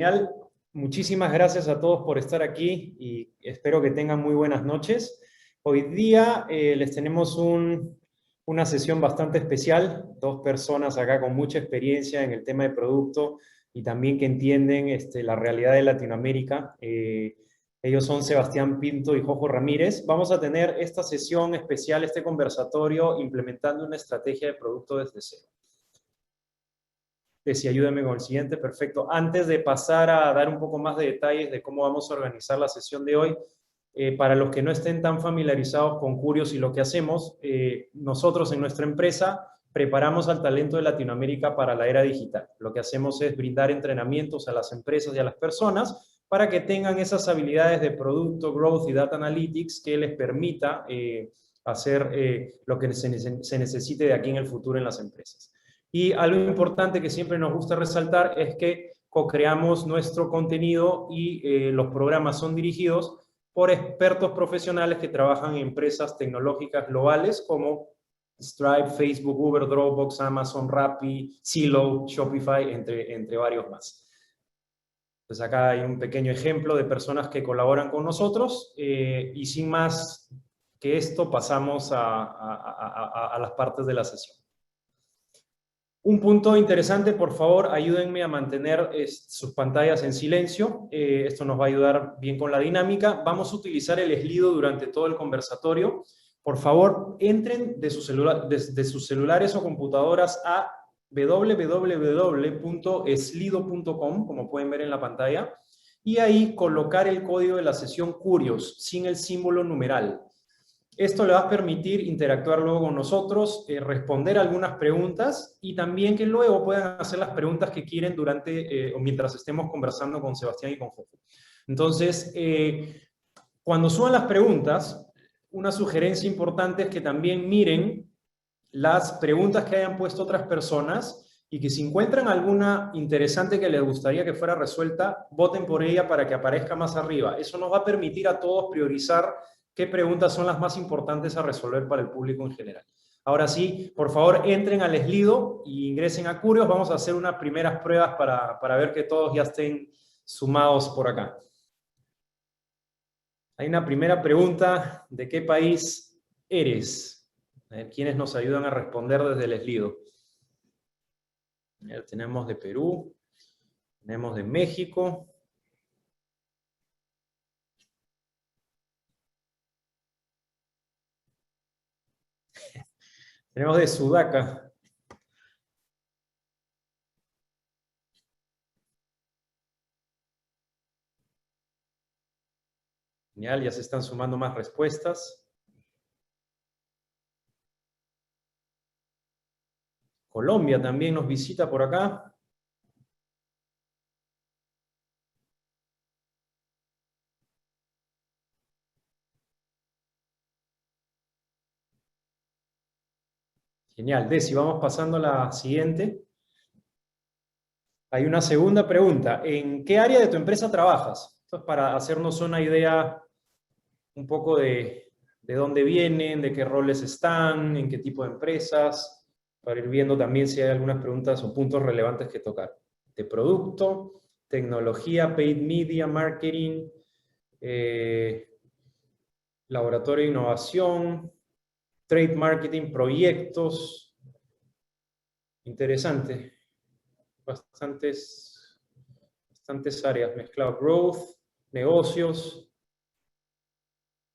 Genial. Muchísimas gracias a todos por estar aquí y espero que tengan muy buenas noches. Hoy día les tenemos una sesión bastante especial, dos personas acá con mucha experiencia en el tema de producto y también que entienden la realidad de Latinoamérica. Ellos son Sebastián Pinto y Jojo Ramírez. Vamos a tener esta sesión especial, este conversatorio, implementando una estrategia de producto desde cero. Si ayúdenme con el siguiente, perfecto. Antes de pasar a dar un poco más de detalles de cómo vamos a organizar la sesión de hoy, para los que no estén tan familiarizados con Curios y lo que hacemos, nosotros en nuestra empresa preparamos al talento de Latinoamérica para la era digital. Lo que hacemos es brindar entrenamientos a las empresas y a las personas para que tengan esas habilidades de producto, growth y data analytics que les permita hacer lo que se necesite de aquí en el futuro en las empresas. Y algo importante que siempre nos gusta resaltar es que co-creamos nuestro contenido y los programas son dirigidos por expertos profesionales que trabajan en empresas tecnológicas globales como Stripe, Facebook, Uber, Dropbox, Amazon, Rappi, Zillow, Shopify, entre varios más. Entonces acá hay un pequeño ejemplo de personas que colaboran con nosotros y sin más que esto pasamos a las partes de la sesión. Un punto interesante, por favor, ayúdenme a mantener sus pantallas en silencio. Esto nos va a ayudar bien con la dinámica. Vamos a utilizar el Slido durante todo el conversatorio. Por favor, entren desde sus celulares o computadoras a www.slido.com, como pueden ver en la pantalla, y ahí colocar el código de la sesión Curios, sin el símbolo numeral. Esto le va a permitir interactuar luego con nosotros, responder algunas preguntas y también que luego puedan hacer las preguntas que quieren durante o mientras estemos conversando con Sebastián y con Jojo. Entonces, cuando suban las preguntas, una sugerencia importante es que también miren las preguntas que hayan puesto otras personas y que si encuentran alguna interesante que les gustaría que fuera resuelta, voten por ella para que aparezca más arriba. Eso nos va a permitir a todos priorizar qué preguntas son las más importantes a resolver para el público en general. Ahora sí, por favor, entren al Slido e ingresen a Curios. Vamos a hacer unas primeras pruebas para ver que todos ya estén sumados por acá. Hay una primera pregunta: ¿de qué país eres? A ver, ¿quiénes nos ayudan a responder desde el Slido? Tenemos de Perú, tenemos de México. Tenemos de Sudaca. Genial, ya se están sumando más respuestas. Colombia también nos visita por acá. Genial. Desi, vamos pasando a la siguiente. Hay una segunda pregunta. ¿En qué área de tu empresa trabajas? Esto es para hacernos una idea un poco de dónde vienen, de qué roles están, en qué tipo de empresas, para ir viendo también si hay algunas preguntas o puntos relevantes que tocar. De producto, tecnología, paid media, marketing, laboratorio de innovación, trade marketing, proyectos. Interesante. Bastantes áreas mezcladas. Growth, negocios,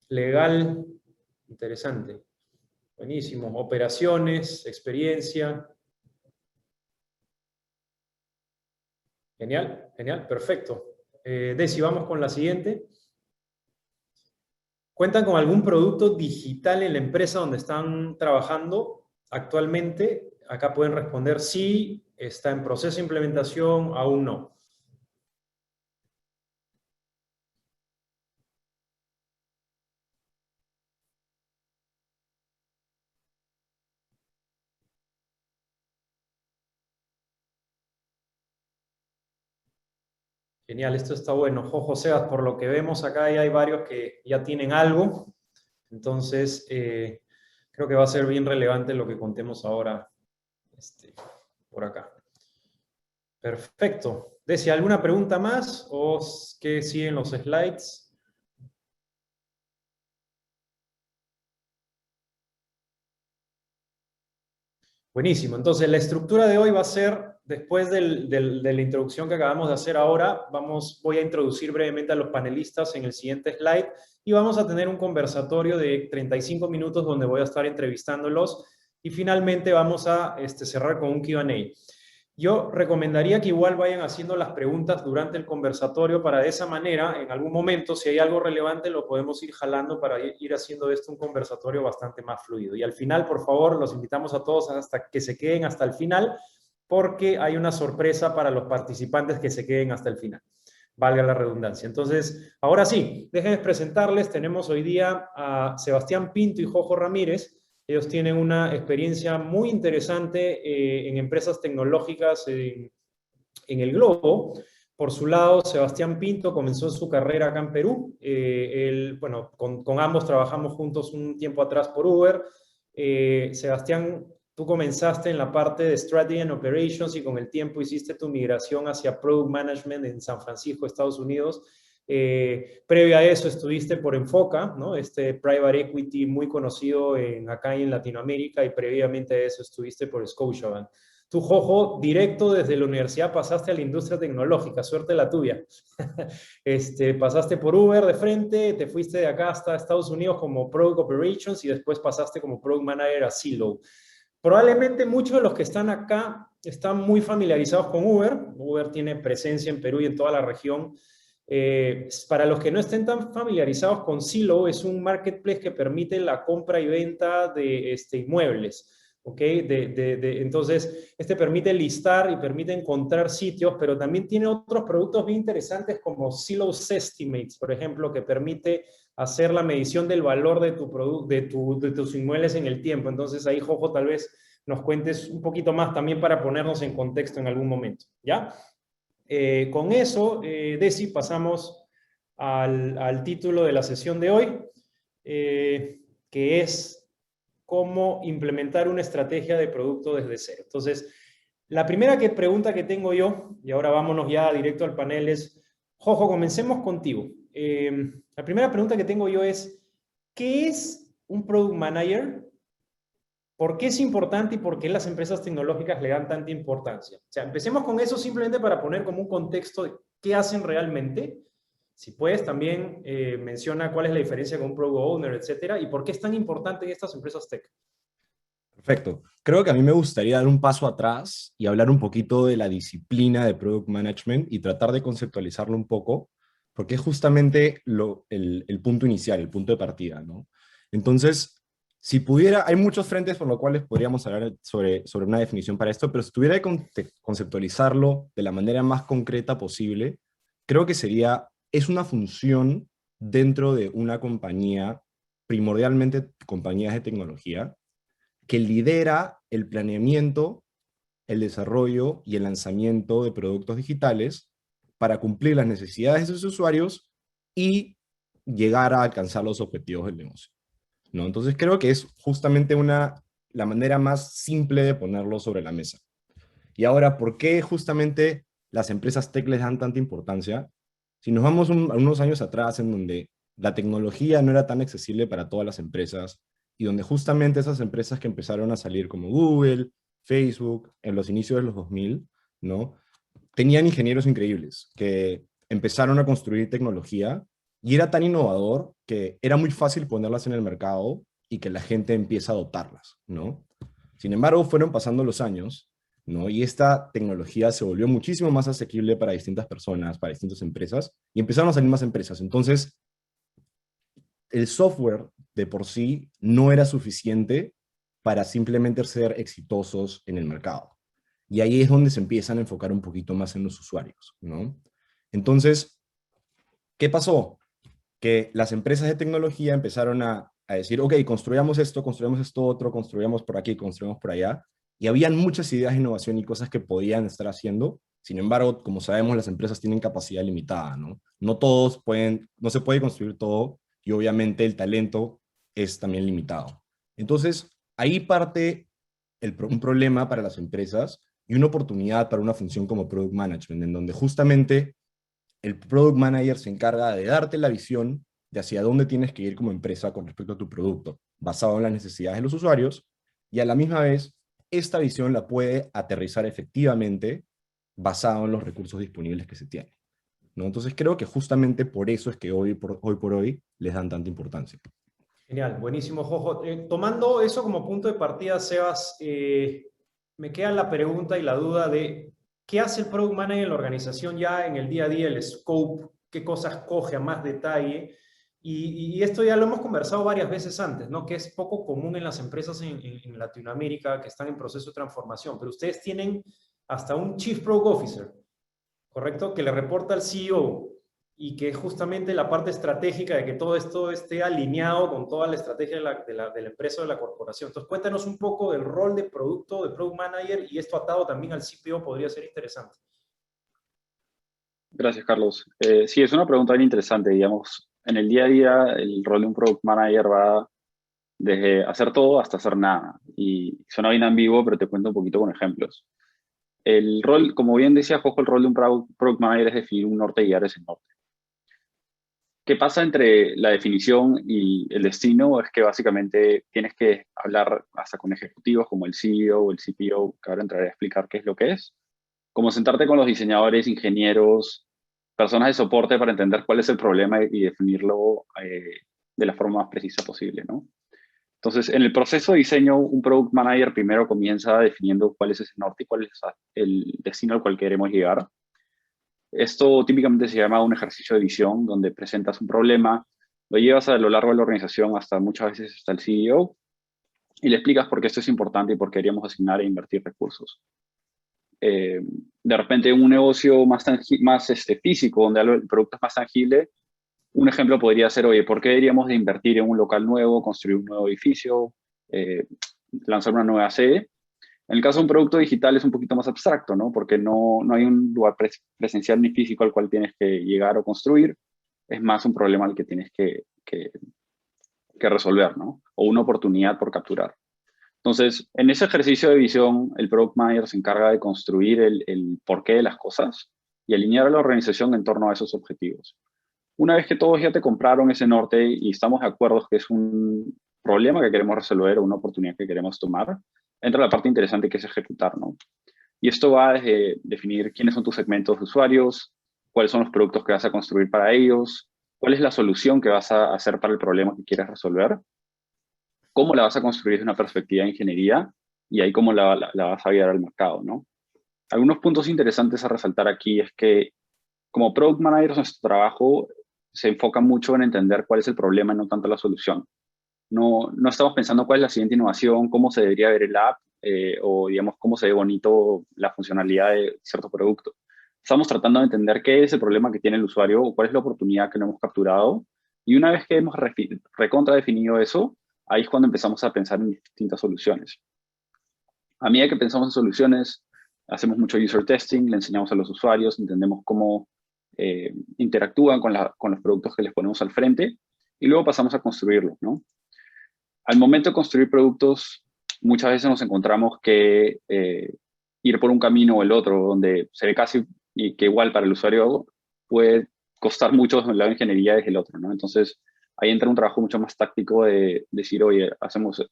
legal, interesante. Buenísimo. Operaciones, experiencia. Genial, genial, perfecto. Desi, vamos con la siguiente. ¿Cuentan con algún producto digital en la empresa donde están trabajando actualmente? Acá pueden responder sí, está en proceso de implementación, aún no. Genial, esto está bueno. Jojo, Sebas, por lo que vemos acá ya hay varios que ya tienen algo. Entonces, creo que va a ser bien relevante lo que contemos ahora por acá. Perfecto. Desi, ¿alguna pregunta más o qué siguen los slides? Buenísimo. Entonces, la estructura de hoy va a ser, después de la introducción que acabamos de hacer ahora, voy a introducir brevemente a los panelistas en el siguiente slide y vamos a tener un conversatorio de 35 minutos donde voy a estar entrevistándolos y finalmente vamos a cerrar con un Q&A. Yo recomendaría que igual vayan haciendo las preguntas durante el conversatorio para de esa manera, en algún momento, si hay algo relevante, lo podemos ir jalando para ir haciendo esto un conversatorio bastante más fluido. Y al final, por favor, los invitamos a todos hasta que se queden hasta el final, porque hay una sorpresa para los participantes que se queden hasta el final. Valga la redundancia. Entonces, ahora sí, déjenme presentarles. Tenemos hoy día a Sebastián Pinto y Jojo Ramírez. Ellos tienen una experiencia muy interesante en empresas tecnológicas en el globo. Por su lado, Sebastián Pinto comenzó su carrera acá en Perú. Bueno, con ambos trabajamos juntos un tiempo atrás por Uber. Sebastián, tú comenzaste en la parte de Strategy and Operations y con el tiempo hiciste tu migración hacia Product Management en San Francisco, Estados Unidos. Previo a eso estuviste por Enfoca, ¿no? Este private equity muy conocido acá en Latinoamérica, y previamente a eso estuviste por Scotiabank. Tú, Jojo, directo desde la universidad pasaste a la industria tecnológica, suerte la tuya. Pasaste por Uber de frente, te fuiste de acá hasta Estados Unidos como Product Operations y después pasaste como Product Manager a Silo. Probablemente muchos de los que están acá están muy familiarizados con Uber. Uber tiene presencia en Perú y en toda la región. Para los que no estén tan familiarizados con Silo, es un marketplace que permite la compra y venta de inmuebles. ¿Okay? Entonces, permite listar y permite encontrar sitios, pero también tiene otros productos bien interesantes como Zillow Estimates, por ejemplo, que permite hacer la medición del valor de tus inmuebles en el tiempo. Entonces, ahí, Jojo, tal vez nos cuentes un poquito más también para ponernos en contexto en algún momento, ¿ya? Con eso, Desi, pasamos al título de la sesión de hoy, que es cómo implementar una estrategia de producto desde cero. Entonces, la primera pregunta que tengo yo, y ahora vámonos ya directo al panel, es, Jojo, comencemos contigo. La primera pregunta que tengo yo es, ¿qué es un Product Manager? ¿Por qué es importante y por qué las empresas tecnológicas le dan tanta importancia? O sea, empecemos con eso simplemente para poner como un contexto de qué hacen realmente. Si puedes, también menciona cuál es la diferencia con un Product Owner, etcétera, y por qué es tan importante en estas empresas tech. Perfecto. Creo que a mí me gustaría dar un paso atrás y hablar un poquito de la disciplina de Product Management y tratar de conceptualizarlo un poco, porque es justamente el punto inicial, el punto de partida, ¿no? Entonces, si pudiera, hay muchos frentes por los cuales podríamos hablar sobre una definición para esto, pero si tuviera que conceptualizarlo de la manera más concreta posible, creo que es una función dentro de una compañía, primordialmente compañías de tecnología, que lidera el planeamiento, el desarrollo y el lanzamiento de productos digitales para cumplir las necesidades de sus usuarios y llegar a alcanzar los objetivos del negocio, ¿no? Entonces creo que es justamente la manera más simple de ponerlo sobre la mesa. Y ahora, ¿por qué justamente las empresas tech les dan tanta importancia? Si nos vamos unos años atrás en donde la tecnología no era tan accesible para todas las empresas y donde justamente esas empresas que empezaron a salir como Google, Facebook, en los inicios de los 2000, ¿no? Tenían ingenieros increíbles que empezaron a construir tecnología y era tan innovador que era muy fácil ponerlas en el mercado y que la gente empieza a adoptarlas, ¿no? Sin embargo, fueron pasando los años, ¿no? Y esta tecnología se volvió muchísimo más asequible para distintas personas, para distintas empresas, y empezaron a salir más empresas. Entonces, el software de por sí no era suficiente para simplemente ser exitosos en el mercado. Y ahí es donde se empiezan a enfocar un poquito más en los usuarios, ¿no? Entonces, ¿qué pasó? Que las empresas de tecnología empezaron a decir, ok, construyamos esto otro, construyamos por aquí, construyamos por allá, y habían muchas ideas de innovación y cosas que podían estar haciendo. Sin embargo, como sabemos, las empresas tienen capacidad limitada, ¿no? No se puede construir todo, y obviamente el talento es también limitado. Entonces, ahí parte un problema para las empresas, y una oportunidad para una función como Product Management, en donde justamente el Product Manager se encarga de darte la visión de hacia dónde tienes que ir como empresa con respecto a tu producto, basado en las necesidades de los usuarios, y a la misma vez, esta visión la puede aterrizar efectivamente basado en los recursos disponibles que se tienen, ¿no? Entonces creo que justamente por eso es que hoy por hoy les dan tanta importancia. Genial, buenísimo, Jojo. Tomando eso como punto de partida, Sebas, me queda la pregunta y la duda de qué hace el Product Manager en la organización ya en el día a día, el scope, qué cosas coge a más detalle. Y esto ya lo hemos conversado varias veces antes, ¿no? Que es poco común en las empresas en Latinoamérica que están en proceso de transformación, pero ustedes tienen hasta un Chief Product Officer, ¿correcto? Que le reporta al CEO y que es justamente la parte estratégica de que todo esto esté alineado con toda la estrategia de la empresa o de la corporación. Entonces, cuéntanos un poco del rol de producto, de Product Manager, y esto atado también al CPO podría ser interesante. Gracias, Carlos. Sí, es una pregunta bien interesante. Digamos, en el día a día, el rol de un Product Manager va desde hacer todo hasta hacer nada. Y suena bien ambiguo, pero te cuento un poquito con ejemplos. El rol, como bien decía Jojo, el rol de un Product Manager es definir un norte y guiar ese norte. ¿Qué pasa entre la definición y el destino? Es que básicamente tienes que hablar hasta con ejecutivos como el CEO o el CPO, que ahora entraré a explicar qué es lo que es, como sentarte con los diseñadores, ingenieros, personas de soporte para entender cuál es el problema y definirlo de la forma más precisa posible, ¿no? Entonces, en el proceso de diseño, un Product Manager primero comienza definiendo cuál es ese norte y cuál es el destino al cual queremos llegar. Esto típicamente se llama un ejercicio de visión, donde presentas un problema, lo llevas a lo largo de la organización hasta muchas veces hasta el CEO y le explicas por qué esto es importante y por qué queríamos asignar e invertir recursos. De repente un negocio más físico, donde el producto es más tangible, un ejemplo podría ser, oye, ¿por qué deberíamos de invertir en un local nuevo, construir un nuevo edificio, eh, lanzar una nueva sede? En el caso de un producto digital es un poquito más abstracto, ¿no? Porque no hay un lugar presencial ni físico al cual tienes que llegar o construir. Es más un problema al que tienes que resolver, ¿no? O una oportunidad por capturar. Entonces, en ese ejercicio de visión, el Product Manager se encarga de construir el porqué de las cosas y alinear a la organización en torno a esos objetivos. Una vez que todos ya te compraron ese norte y estamos de acuerdo que es un problema que queremos resolver o una oportunidad que queremos tomar, entra la parte interesante que es ejecutar, ¿no? Y esto va desde definir quiénes son tus segmentos de usuarios, cuáles son los productos que vas a construir para ellos, cuál es la solución que vas a hacer para el problema que quieres resolver, cómo la vas a construir desde una perspectiva de ingeniería y ahí cómo la vas a guiar al mercado, ¿no? Algunos puntos interesantes a resaltar aquí es que como Product Managers nuestro trabajo se enfoca mucho en entender cuál es el problema y no tanto la solución. No estamos pensando cuál es la siguiente innovación, cómo se debería ver el app o, digamos, cómo se ve bonito la funcionalidad de cierto producto. Estamos tratando de entender qué es el problema que tiene el usuario o cuál es la oportunidad que no hemos capturado. Y una vez que hemos recontra definido eso, ahí es cuando empezamos a pensar en distintas soluciones. A medida que pensamos en soluciones, hacemos mucho user testing, le enseñamos a los usuarios, entendemos cómo interactúan con los productos que les ponemos al frente y luego pasamos a construirlos, ¿no? Al momento de construir productos, muchas veces nos encontramos que ir por un camino o el otro, donde se ve casi y que igual para el usuario puede costar mucho desde el lado de ingeniería desde el otro, ¿no? Entonces, ahí entra un trabajo mucho más táctico de decir, oye, hacemos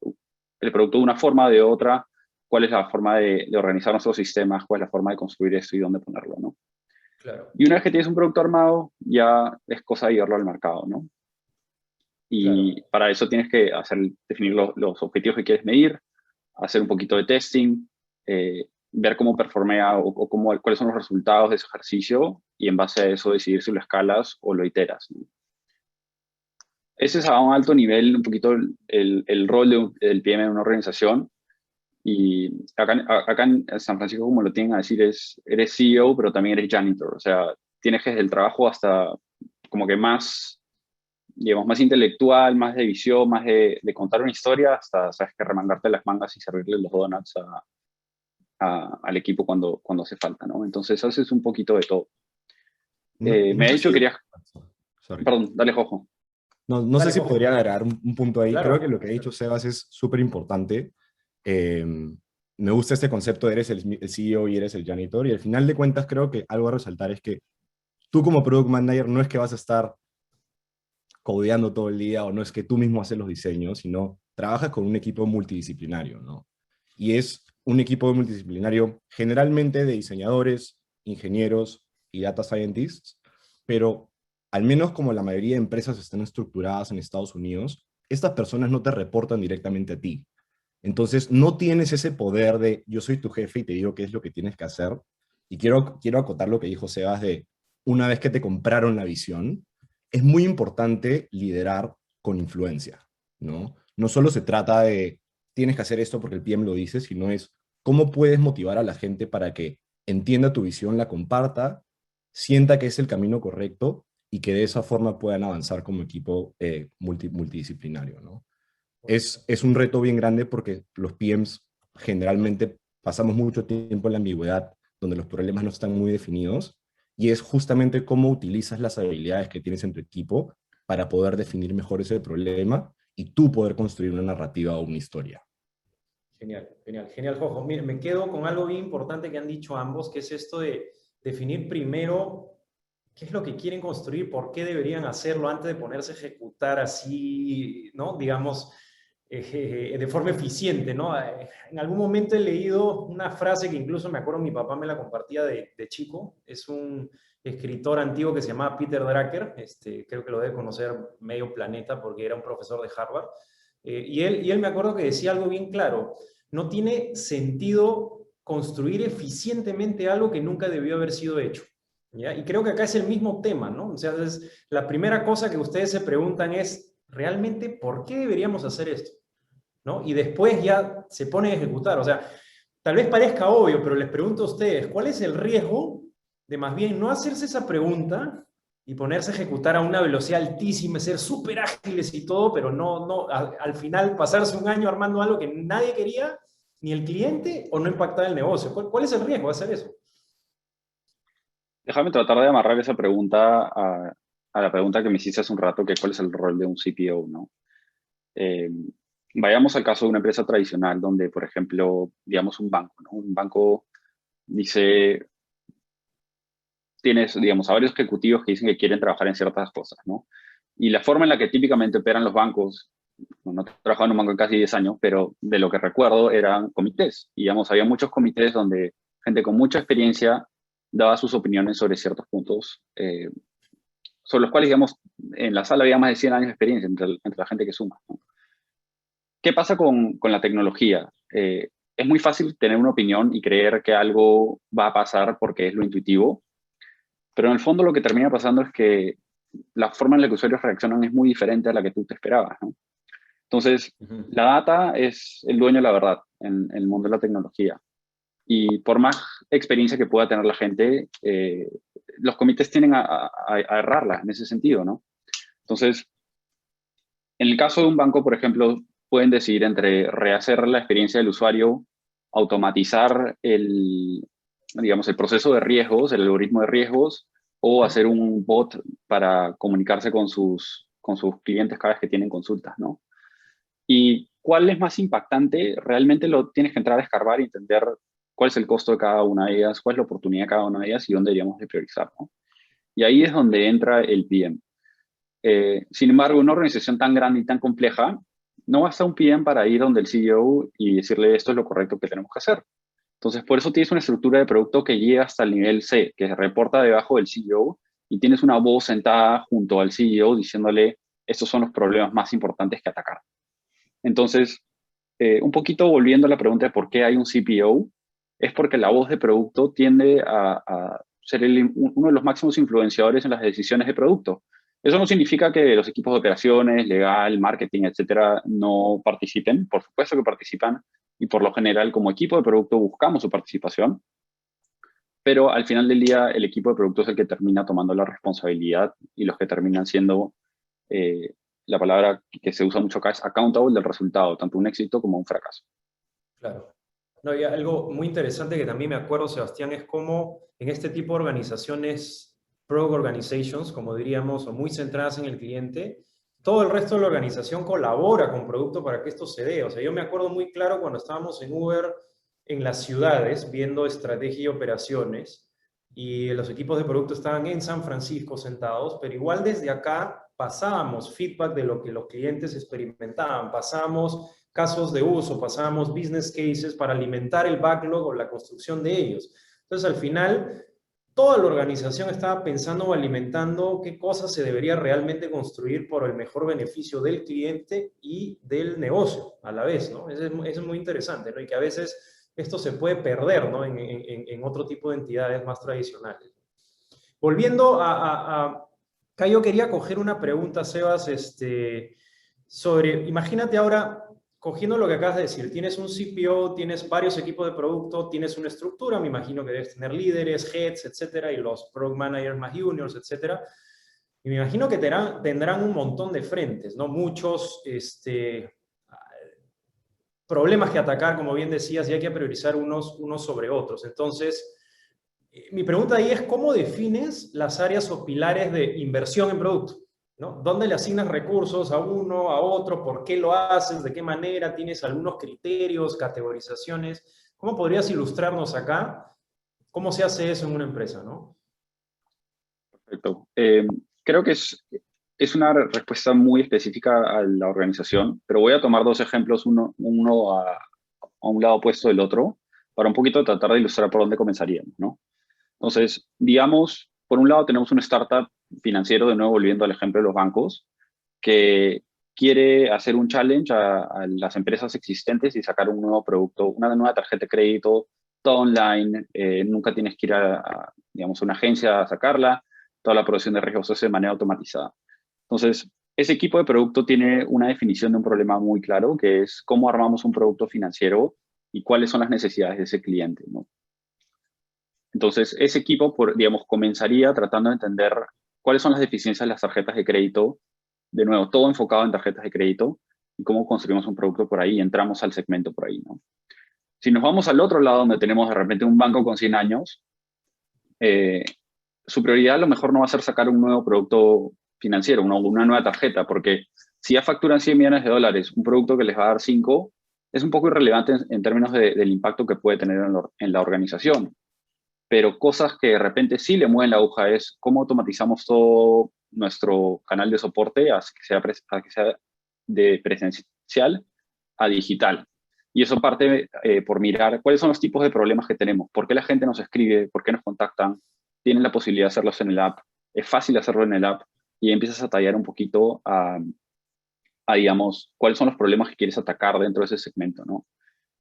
el producto de una forma o de otra, cuál es la forma de organizar nuestros sistemas, cuál es la forma de construir esto y dónde ponerlo, ¿no? Claro. Y una vez que tienes un producto armado, ya es cosa de llevarlo al mercado, ¿no? Y Claro. para eso tienes que definir los objetivos que quieres medir, hacer un poquito de testing, ver cómo performea o cuáles son los resultados de ese ejercicio y en base a eso decidir si lo escalas o lo iteras, ¿no? Ese es a un alto nivel un poquito el rol del PM en una organización. Y acá en San Francisco, como lo tienen a decir, eres CEO, pero también eres janitor. O sea, tienes que desde el trabajo hasta como que más, digamos, más intelectual, más de visión, más de contar una historia, hasta sabes que remangarte las mangas y servirle los donuts al equipo cuando hace falta, ¿no? Entonces, haces un poquito de todo. Me ha sé dicho que si... querías... Sorry. Perdón, dale, Jojo. No sé Dale, si Jojo. podría agregar un punto ahí. Creo que Claro. lo que ha dicho Sebas es súper importante. me gusta este concepto de eres el CEO y eres el janitor, y al final de cuentas creo que algo a resaltar es que tú como Product Manager no es que vas a estar codeando todo el día o no es que tú mismo haces los diseños, sino trabajas con un equipo multidisciplinario, ¿no? Y es un equipo multidisciplinario generalmente de diseñadores, ingenieros y data scientists, pero al menos como la mayoría de empresas están estructuradas en Estados Unidos, estas personas no te reportan directamente a ti. Entonces no tienes ese poder de yo soy tu jefe y te digo qué es lo que tienes que hacer. Y quiero acotar lo que dijo Sebas de una vez que te compraron la visión, es muy importante liderar con influencia, ¿no? No solo se trata de tienes que hacer esto porque el PM lo dice, sino es cómo puedes motivar a la gente para que entienda tu visión, la comparta, sienta que es el camino correcto y que de esa forma puedan avanzar como equipo multidisciplinario, ¿no? Es un reto bien grande porque los PMs generalmente pasamos mucho tiempo en la ambigüedad, donde los problemas no están muy definidos, y es justamente cómo utilizas las habilidades que tienes en tu equipo para poder definir mejor ese problema y tú poder construir una narrativa o una historia. Genial, genial, genial, Jojo. Mire, me quedo con algo bien importante que han dicho ambos, que es esto de definir primero qué es lo que quieren construir, por qué deberían hacerlo antes de ponerse a ejecutar así, ¿no? Digamos, de forma eficiente, ¿no? En algún momento he leído una frase que incluso me acuerdo mi papá me la compartía de chico. Es un escritor antiguo que se llamaba Peter Drucker. Creo que lo debe conocer medio planeta porque era un profesor de Harvard. Y él me acuerdo que decía algo bien claro. No tiene sentido construir eficientemente algo que nunca debió haber sido hecho. ¿Ya? Y creo que acá es el mismo tema, ¿no? O sea, la primera cosa que ustedes se preguntan es, ¿realmente por qué deberíamos hacer esto? ¿No? Y después ya se pone a ejecutar. O sea, tal vez parezca obvio, pero les pregunto a ustedes, ¿cuál es el riesgo de más bien no hacerse esa pregunta y ponerse a ejecutar a una velocidad altísima, ser súper ágiles y todo, pero al final pasarse un año armando algo que nadie quería, ni el cliente, o no impactar el negocio? ¿Cuál es el riesgo de hacer eso? Déjame tratar de amarrar esa pregunta a la pregunta que me hiciste hace un rato, que cuál es el rol de un CPO, ¿no? Eh, Vayamos al caso de una empresa tradicional donde, por ejemplo, digamos un banco, ¿no? Un banco dice, tienes, digamos, a varios ejecutivos que dicen que quieren trabajar en ciertas cosas, ¿no? Y la forma en la que típicamente operan los bancos, no he trabajado en un banco en casi 10 años, pero de lo que recuerdo eran comités. Y, digamos, había muchos comités donde gente con mucha experiencia daba sus opiniones sobre ciertos puntos, sobre los cuales, digamos, en la sala había más de 100 años de experiencia entre la gente que suma, ¿no? ¿Qué pasa con la tecnología? Es muy fácil tener una opinión y creer que algo va a pasar porque es lo intuitivo, pero en el fondo lo que termina pasando es que la forma en la que usuarios reaccionan es muy diferente a la que tú te esperabas, ¿no? Entonces, la data es el dueño de la verdad en el mundo de la tecnología. Y por más experiencia que pueda tener la gente, los comités tienden a errarla en ese sentido, ¿no? Entonces, en el caso de un banco, por ejemplo, pueden decidir entre rehacer la experiencia del usuario, automatizar digamos, el proceso de riesgos, el algoritmo de riesgos, o hacer un bot para comunicarse con sus clientes cada vez que tienen consultas, ¿no? ¿Y cuál es más impactante? Realmente lo tienes que entrar a escarbar y entender cuál es el costo de cada una de ellas, cuál es la oportunidad de cada una de ellas y dónde deberíamos de priorizar, ¿no? Y ahí es donde entra el PM. Sin embargo, una organización tan grande y tan compleja, no basta un PM para ir donde el CEO y decirle esto es lo correcto que tenemos que hacer. Entonces, por eso tienes una estructura de producto que llega hasta el nivel C, que reporta debajo del CEO, y tienes una voz sentada junto al CEO diciéndole, estos son los problemas más importantes que atacar. Entonces, un poquito volviendo a la pregunta de por qué hay un CPO, es porque la voz de producto tiende a ser uno de los máximos influenciadores en las decisiones de producto. Eso no significa que los equipos de operaciones, legal, marketing, etcétera, no participen. Por supuesto que participan y por lo general como equipo de producto buscamos su participación, pero al final del día el equipo de producto es el que termina tomando la responsabilidad y los que terminan siendo, la palabra que se usa mucho acá es accountable del resultado, tanto un éxito como un fracaso. Claro. No, y algo muy interesante que también me acuerdo, Sebastián, es cómo en este tipo de organizaciones, product organizations, como diríamos, o muy centradas en el cliente, todo el resto de la organización colabora con producto para que esto se dé. O sea, yo me acuerdo muy claro cuando estábamos en Uber, en las ciudades viendo estrategia y operaciones, y los equipos de producto estaban en San Francisco sentados, pero igual desde acá pasábamos feedback de lo que los clientes experimentaban, pasábamos casos de uso, pasábamos business cases para alimentar el backlog o la construcción de ellos. Entonces, al final, toda la organización estaba pensando o alimentando qué cosas se debería realmente construir por el mejor beneficio del cliente y del negocio a la vez, ¿no? Eso es muy interesante, ¿no? Y que a veces esto se puede perder, ¿no? En otro tipo de entidades más tradicionales. Volviendo acá yo quería coger una pregunta, Sebas, sobre, imagínate ahora, cogiendo lo que acabas de decir, tienes un CPO, tienes varios equipos de producto, tienes una estructura, me imagino que debes tener líderes, heads, etcétera, y los product managers más juniors, etcétera. Y me imagino que tendrán un montón de frentes, ¿no? Muchos problemas que atacar, como bien decías, y hay que priorizar unos sobre otros. Entonces, mi pregunta ahí es, ¿cómo defines las áreas o pilares de inversión en producto? ¿No? ¿Dónde le asignas recursos a uno, a otro? ¿Por qué lo haces? ¿De qué manera? ¿Tienes algunos criterios, categorizaciones? ¿Cómo podrías ilustrarnos acá cómo se hace eso en una empresa, ¿no? Perfecto. Creo que es una respuesta muy específica a la organización, pero voy a tomar dos ejemplos, uno a un lado opuesto del otro, para un poquito tratar de ilustrar por dónde comenzaríamos, ¿no? Entonces, digamos, por un lado tenemos un startup financiero, de nuevo volviendo al ejemplo de los bancos, que quiere hacer un challenge a las empresas existentes y sacar un nuevo producto, una nueva tarjeta de crédito, todo online, nunca tienes que ir digamos, a una agencia a sacarla, toda la aprobación de riesgos se hace de manera automatizada. Entonces, ese equipo de producto tiene una definición de un problema muy claro, que es cómo armamos un producto financiero y cuáles son las necesidades de ese cliente, ¿no? Entonces, ese equipo, digamos, comenzaría tratando de entender cuáles son las deficiencias de las tarjetas de crédito, de nuevo, todo enfocado en tarjetas de crédito y cómo construimos un producto por ahí y entramos al segmento por ahí, ¿no? Si nos vamos al otro lado, donde tenemos de repente un banco con 100 años, su prioridad a lo mejor no va a ser sacar un nuevo producto financiero, una nueva tarjeta, porque si ya facturan 100 millones de dólares, un producto que les va a dar 5, es un poco irrelevante en términos del impacto que puede tener en la organización. Pero cosas que de repente sí le mueven la aguja es cómo automatizamos todo nuestro canal de soporte a que sea de presencial a digital. Y eso parte por mirar cuáles son los tipos de problemas que tenemos, por qué la gente nos escribe, por qué nos contactan, tienen la posibilidad de hacerlos en el app, es fácil hacerlo en el app, y empiezas a tallar un poquito digamos, cuáles son los problemas que quieres atacar dentro de ese segmento, ¿no?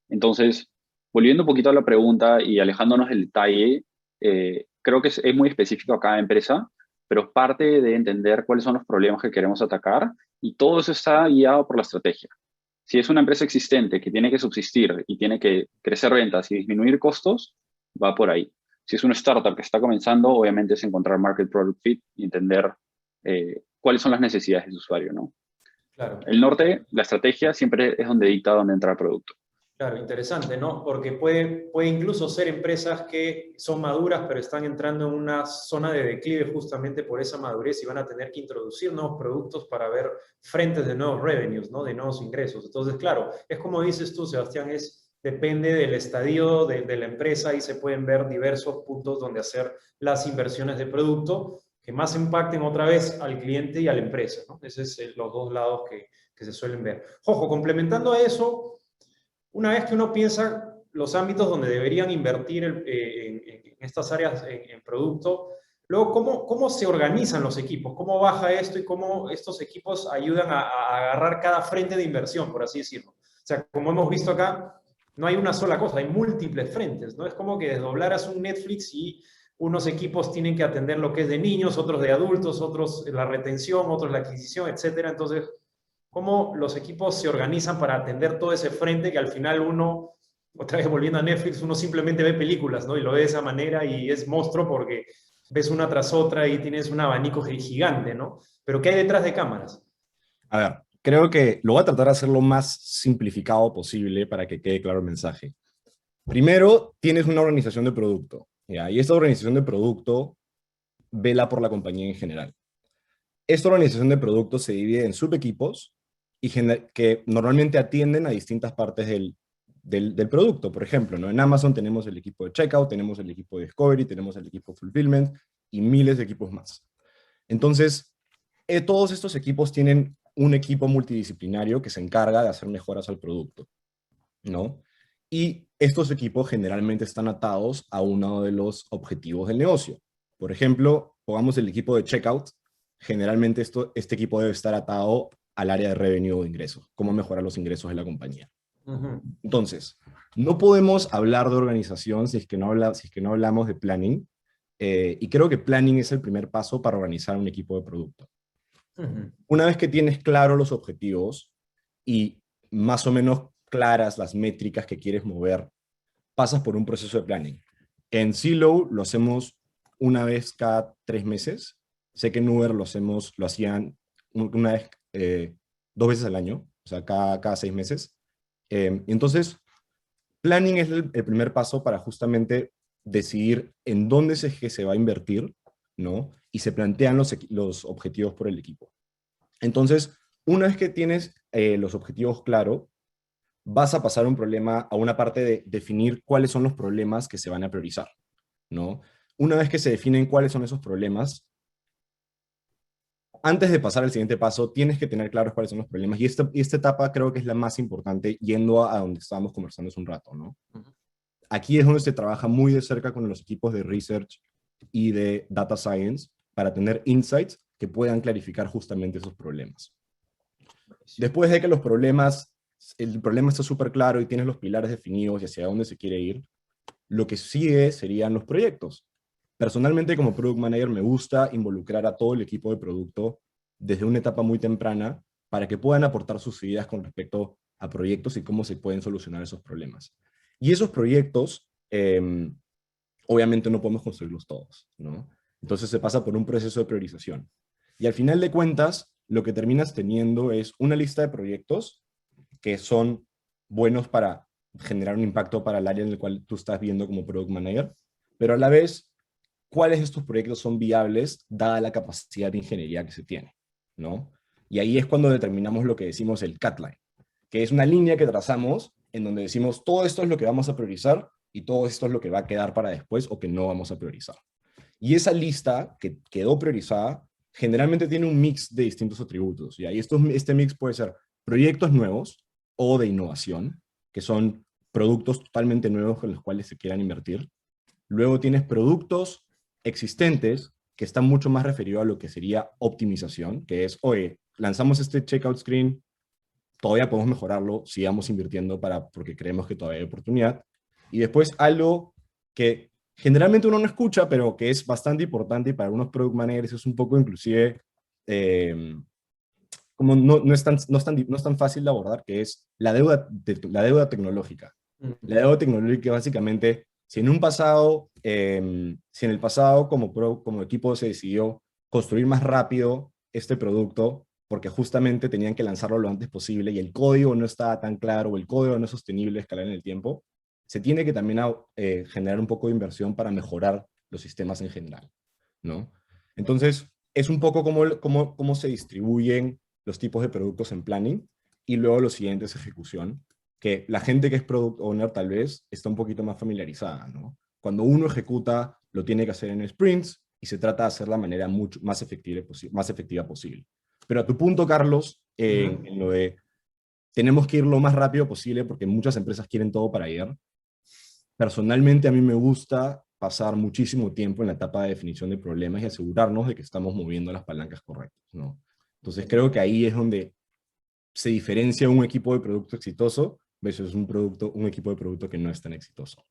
Entonces, volviendo un poquito a la pregunta y alejándonos del detalle, creo que es muy específico a cada empresa, pero parte de entender cuáles son los problemas que queremos atacar y todo eso está guiado por la estrategia. Si es una empresa existente que tiene que subsistir y tiene que crecer ventas y disminuir costos, va por ahí. Si es una startup que está comenzando, obviamente es encontrar market product fit y entender cuáles son las necesidades del usuario, ¿no? Claro. El norte, la estrategia, siempre es donde dicta dónde entra el producto. Claro, interesante, ¿no? Porque puede incluso ser empresas que son maduras, pero están entrando en una zona de declive justamente por esa madurez y van a tener que introducir nuevos productos para ver frentes de nuevos revenues, ¿no? De nuevos ingresos. Entonces, claro, es como dices tú, Sebastián, depende del estadio de la empresa y se pueden ver diversos puntos donde hacer las inversiones de producto que más impacten otra vez al cliente y a la empresa, ¿no? Esos son los dos lados que se suelen ver. Ojo, complementando a eso, una vez que uno piensa los ámbitos donde deberían invertir en estas áreas en producto, luego, ¿cómo se organizan los equipos? ¿Cómo baja esto y cómo estos equipos ayudan a agarrar cada frente de inversión, por así decirlo? O sea, como hemos visto acá, no hay una sola cosa, hay múltiples frentes, ¿no? Es como que desdoblaras un Netflix y unos equipos tienen que atender lo que es de niños, otros de adultos, otros la retención, otros la adquisición, etcétera. Entonces, cómo los equipos se organizan para atender todo ese frente que al final uno, otra vez volviendo a Netflix, uno simplemente ve películas, ¿no? Y lo ve de esa manera y es monstruo porque ves una tras otra y tienes un abanico gigante, ¿no? Pero ¿qué hay detrás de cámaras? A ver, creo que lo voy a tratar de hacer lo más simplificado posible para que quede claro el mensaje. Primero, tienes una organización de producto, ¿ya? Y esta organización de producto vela por la compañía en general. Esta organización de producto se divide en subequipos y que normalmente atienden a distintas partes del producto. Por ejemplo, ¿no? En Amazon tenemos el equipo de Checkout, tenemos el equipo de Discovery, tenemos el equipo de Fulfillment y miles de equipos más. Entonces, todos estos equipos tienen un equipo multidisciplinario que se encarga de hacer mejoras al producto, ¿no? Y estos equipos generalmente están atados a uno de los objetivos del negocio. Por ejemplo, pongamos el equipo de Checkout. Generalmente este equipo debe estar atado al área de revenue o ingresos, cómo mejorar los ingresos de la compañía. Entonces, no podemos hablar de organización si es que no hablamos de planning, y creo que planning es el primer paso para organizar un equipo de producto. Una vez que tienes claros los objetivos y más o menos claras las métricas que quieres mover, pasas por un proceso de planning. En Silo lo hacemos una vez cada 3 meses. Sé que en Uber lo hacían una vez, 2 veces al año, o sea, cada 6 meses. Entonces, planning es el primer paso para justamente decidir en dónde se va a invertir, ¿no? Y se plantean los objetivos por el equipo. Entonces, una vez que tienes los objetivos claros, vas a pasar a una parte de definir cuáles son los problemas que se van a priorizar, ¿no? Una vez que se definen cuáles son esos problemas, antes de pasar al siguiente paso, tienes que tener claros cuáles son los problemas. Y esta etapa creo que es la más importante, yendo a donde estábamos conversando hace un rato, ¿no? Aquí es donde se trabaja muy de cerca con los equipos de research y de data science para tener insights que puedan clarificar justamente esos problemas. Después de que el problema está súper claro y tienes los pilares definidos y hacia dónde se quiere ir, lo que sigue serían los proyectos. Personalmente, como Product Manager, me gusta involucrar a todo el equipo de producto desde una etapa muy temprana para que puedan aportar sus ideas con respecto a proyectos y cómo se pueden solucionar esos problemas. Y esos proyectos, obviamente no podemos construirlos todos, ¿no? Entonces se pasa por un proceso de priorización. Y al final de cuentas, lo que terminas teniendo es una lista de proyectos que son buenos para generar un impacto para el área en el cual tú estás viendo como Product Manager, pero a la vez, cuáles de estos proyectos son viables dada la capacidad de ingeniería que se tiene, ¿no? Y ahí es cuando determinamos lo que decimos el CATLine, que es una línea que trazamos en donde decimos todo esto es lo que vamos a priorizar y todo esto es lo que va a quedar para después o que no vamos a priorizar. Y esa lista que quedó priorizada generalmente tiene un mix de distintos atributos. Y ahí este mix puede ser proyectos nuevos o de innovación, que son productos totalmente nuevos con los cuales se quieran invertir. Luego tienes productos existentes que están mucho más referidos a lo que sería optimización, que es, oye, lanzamos este checkout screen, todavía podemos mejorarlo, sigamos invirtiendo porque creemos que todavía hay oportunidad. Y después algo que generalmente uno no escucha, pero que es bastante importante y para algunos product managers es un poco inclusive, como no es tan fácil de abordar, que es la deuda tecnológica. La deuda tecnológica básicamente, si en el pasado como equipo se decidió construir más rápido este producto, porque justamente tenían que lanzarlo lo antes posible y el código no estaba tan claro o el código no es sostenible escalar en el tiempo, se tiene que también generar un poco de inversión para mejorar los sistemas en general, ¿no? Entonces, es un poco cómo se distribuyen los tipos de productos en planning y luego los siguientes ejecución, que la gente que es product owner tal vez está un poquito más familiarizada, ¿no? Cuando uno ejecuta, lo tiene que hacer en sprints y se trata de hacer la manera mucho más efectiva posible. Pero a tu punto, Carlos, en lo de tenemos que ir lo más rápido posible porque muchas empresas quieren todo para ayer. Personalmente, a mí me gusta pasar muchísimo tiempo en la etapa de definición de problemas y asegurarnos de que estamos moviendo las palancas correctas, ¿no? Entonces creo que ahí es donde se diferencia un equipo de producto exitoso versus un equipo de producto que no es tan exitoso.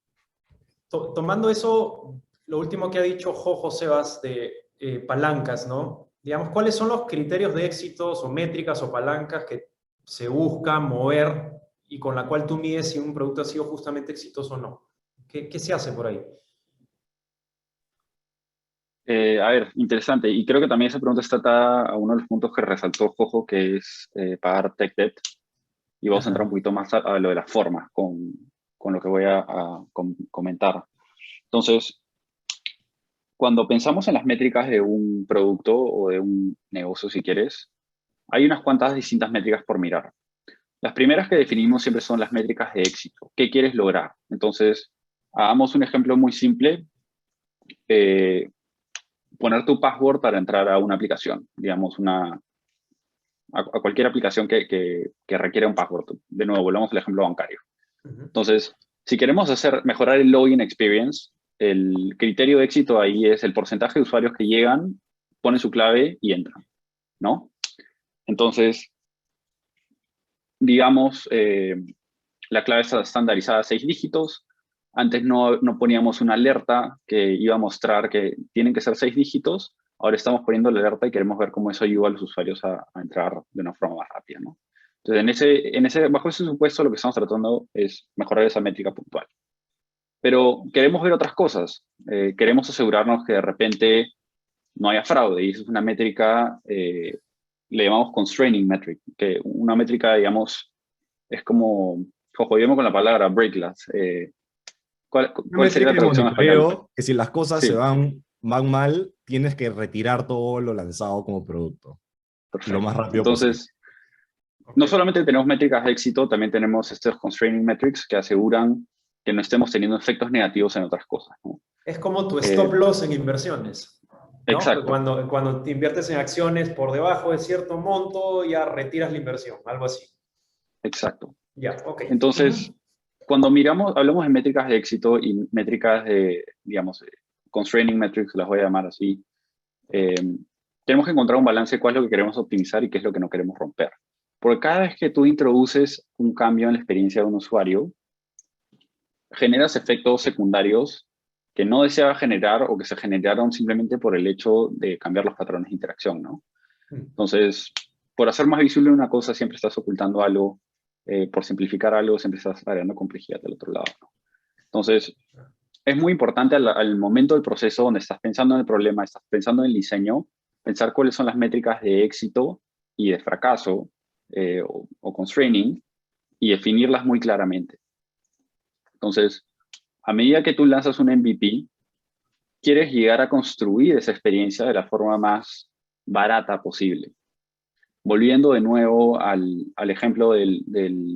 Tomando eso, lo último que ha dicho Jojo Sebas de palancas, ¿no? Digamos, ¿cuáles son los criterios de éxitos o métricas o palancas que se buscan mover y con la cual tú mides si un producto ha sido justamente exitoso o no? ¿Qué se hace por ahí? A ver, interesante. Y creo que también esa pregunta está atada a uno de los puntos que resaltó Jojo, que es pagar tech debt. Y vamos a entrar un poquito más a lo de las formas con lo que voy a comentar. Entonces, cuando pensamos en las métricas de un producto o de un negocio, si quieres, hay unas cuantas distintas métricas por mirar. Las primeras que definimos siempre son las métricas de éxito. ¿Qué quieres lograr? Entonces, hagamos un ejemplo muy simple. Poner tu password para entrar a una aplicación, digamos, a cualquier aplicación que requiera un password. De nuevo, volvamos al ejemplo bancario. Entonces, si queremos mejorar el login experience, el criterio de éxito ahí es el porcentaje de usuarios que llegan, ponen su clave y entran, ¿no? Entonces, digamos, la clave está estandarizada a 6 dígitos. Antes no poníamos una alerta que iba a mostrar que tienen que ser 6 dígitos. Ahora estamos poniendo la alerta y queremos ver cómo eso ayuda a los usuarios a entrar de una forma más rápida, ¿no? Entonces, bajo ese supuesto, lo que estamos tratando es mejorar esa métrica puntual. Pero queremos ver otras cosas. Queremos asegurarnos que de repente no haya fraude. Y eso es una métrica, le llamamos constraining metric, que una métrica, digamos, es como, jodemos con la palabra breakless. ¿Cuál sería la traducción en español? Que si las cosas se Sí, van mal, tienes que retirar todo lo lanzado como producto perfecto. lo más rápido posible. Entonces, no solamente tenemos métricas de éxito, también tenemos estos constraining metrics que aseguran que no estemos teniendo efectos negativos en otras cosas, ¿no? Es como tu stop loss en inversiones, ¿no? Exacto. Cuando te inviertes en acciones por debajo de cierto monto, ya retiras la inversión, algo así. Exacto. Ya, ok. Entonces, cuando hablamos de métricas de éxito y métricas de, digamos, constraining metrics, las voy a llamar así, tenemos que encontrar un balance de cuál es lo que queremos optimizar y qué es lo que no queremos romper. Porque cada vez que tú introduces un cambio en la experiencia de un usuario, generas efectos secundarios que no deseaba generar o que se generaron simplemente por el hecho de cambiar los patrones de interacción, ¿no? Entonces, por hacer más visible una cosa, siempre estás ocultando algo. Por simplificar algo, siempre estás agregando complejidad del otro lado, ¿no? Entonces, es muy importante al momento del proceso donde estás pensando en el problema, estás pensando en el diseño, pensar cuáles son las métricas de éxito y de fracaso o constraining y definirlas muy claramente. Entonces, a medida que tú lanzas un MVP, quieres llegar a construir esa experiencia de la forma más barata posible. Volviendo de nuevo al ejemplo de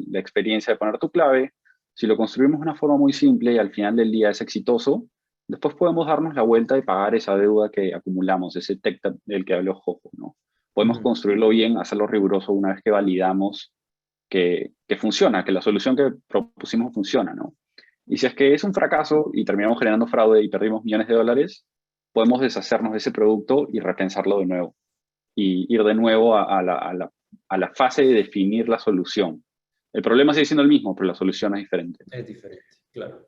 la experiencia de poner tu clave, si lo construimos de una forma muy simple y al final del día es exitoso, después podemos darnos la vuelta y pagar esa deuda que acumulamos, ese tech debt del que habló Jojo, ¿no? Podemos construirlo bien, hacerlo riguroso una vez que validamos que funciona, que la solución que propusimos funciona, ¿no? Y si es que es un fracaso y terminamos generando fraude y perdimos millones de dólares, podemos deshacernos de ese producto y repensarlo de nuevo. Y ir de nuevo a la fase de definir la solución. El problema sigue siendo el mismo, pero la solución es diferente. Es diferente, claro.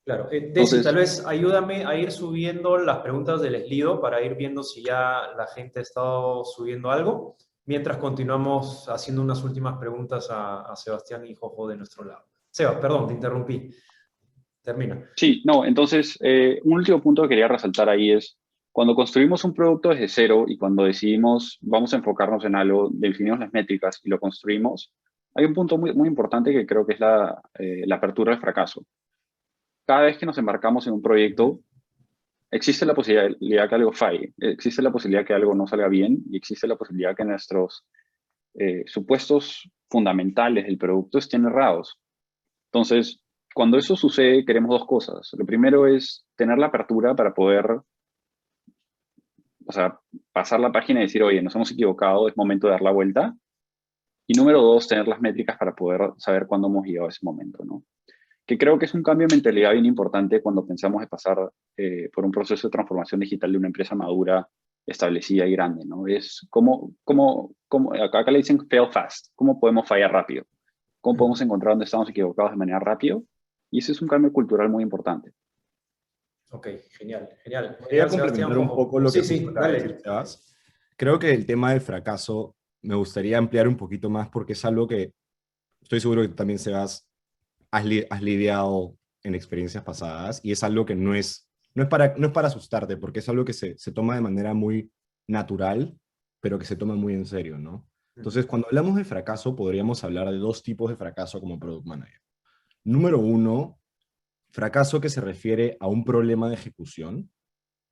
Claro. Desi, Entonces, tal vez ayúdame a ir subiendo las preguntas del Slido para ir viendo si ya la gente ha estado subiendo algo, mientras continuamos haciendo unas últimas preguntas a Sebastián y Jojo de nuestro lado. Seba, perdón, te interrumpí. Termina. sí, no, entonces, un último punto que quería resaltar ahí es, cuando construimos un producto desde cero y cuando decidimos, vamos a enfocarnos en algo, definimos las métricas y lo construimos, hay un punto muy, muy importante que creo que es la apertura al fracaso. Cada vez que nos embarcamos en un proyecto, existe la posibilidad que algo falle, existe la posibilidad que algo no salga bien y existe la posibilidad que nuestros supuestos fundamentales del producto estén errados. Entonces, cuando eso sucede, queremos dos cosas. Lo primero es tener la apertura para poder, o sea, pasar la página y decir, oye, nos hemos equivocado, es momento de dar la vuelta. Y número dos, tener las métricas para poder saber cuándo hemos llegado a ese momento, ¿no? Que creo que es un cambio de mentalidad bien importante cuando pensamos en pasar por un proceso de transformación digital de una empresa madura, establecida y grande, ¿no? Es acá le dicen fail fast, ¿cómo podemos fallar rápido? ¿Cómo podemos encontrar dónde estamos equivocados de manera rápida? Y ese es un cambio cultural muy importante. Ok, genial, genial. Voy a complementar un poco lo que sí, acaba de dale. decir Sebas. Creo que el tema del fracaso me gustaría ampliar un poquito más porque es algo que estoy seguro que también Sebas has lidiado en experiencias pasadas y es algo que no es para asustarte porque es algo que se toma de manera muy natural, pero que se toma muy en serio, ¿no? Entonces, cuando hablamos de fracaso, podríamos hablar de dos tipos de fracaso como Product Manager. Número uno, fracaso que se refiere a un problema de ejecución.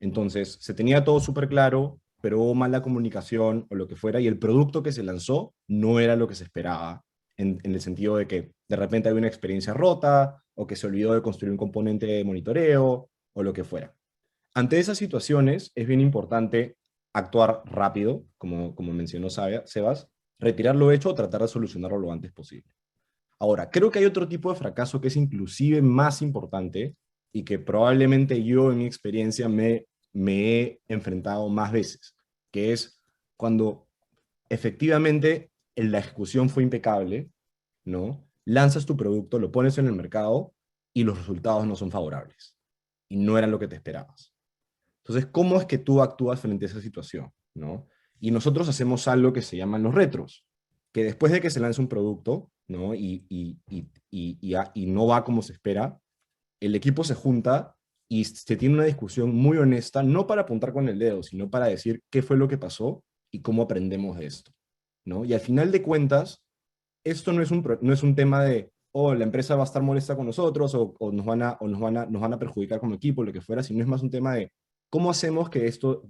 Entonces, se tenía todo súper claro, pero hubo mala comunicación o lo que fuera, y el producto que se lanzó no era lo que se esperaba, en el sentido de que de repente hay una experiencia rota, o que se olvidó de construir un componente de monitoreo, o lo que fuera. Ante esas situaciones es bien importante actuar rápido, como mencionó Sebas, retirar lo hecho o tratar de solucionarlo lo antes posible. Ahora, creo que hay otro tipo de fracaso que es inclusive más importante y que probablemente yo en mi experiencia me he enfrentado más veces, que es cuando efectivamente la ejecución fue impecable, ¿no? Lanzas tu producto, lo pones en el mercado y los resultados no son favorables y no eran lo que te esperabas. Entonces, ¿cómo es que tú actúas frente a esa situación, ¿no? Y nosotros hacemos algo que se llaman los retros, que después de que se lanza un producto, ¿no? Y no va como se espera, el equipo se junta y se tiene una discusión muy honesta, no para apuntar con el dedo, sino para decir qué fue lo que pasó y cómo aprendemos de esto, ¿no? Y al final de cuentas, esto no es un tema de, oh, la empresa va a estar molesta con nosotros o nos van a perjudicar como equipo, lo que fuera, sino es más un tema de cómo hacemos que esto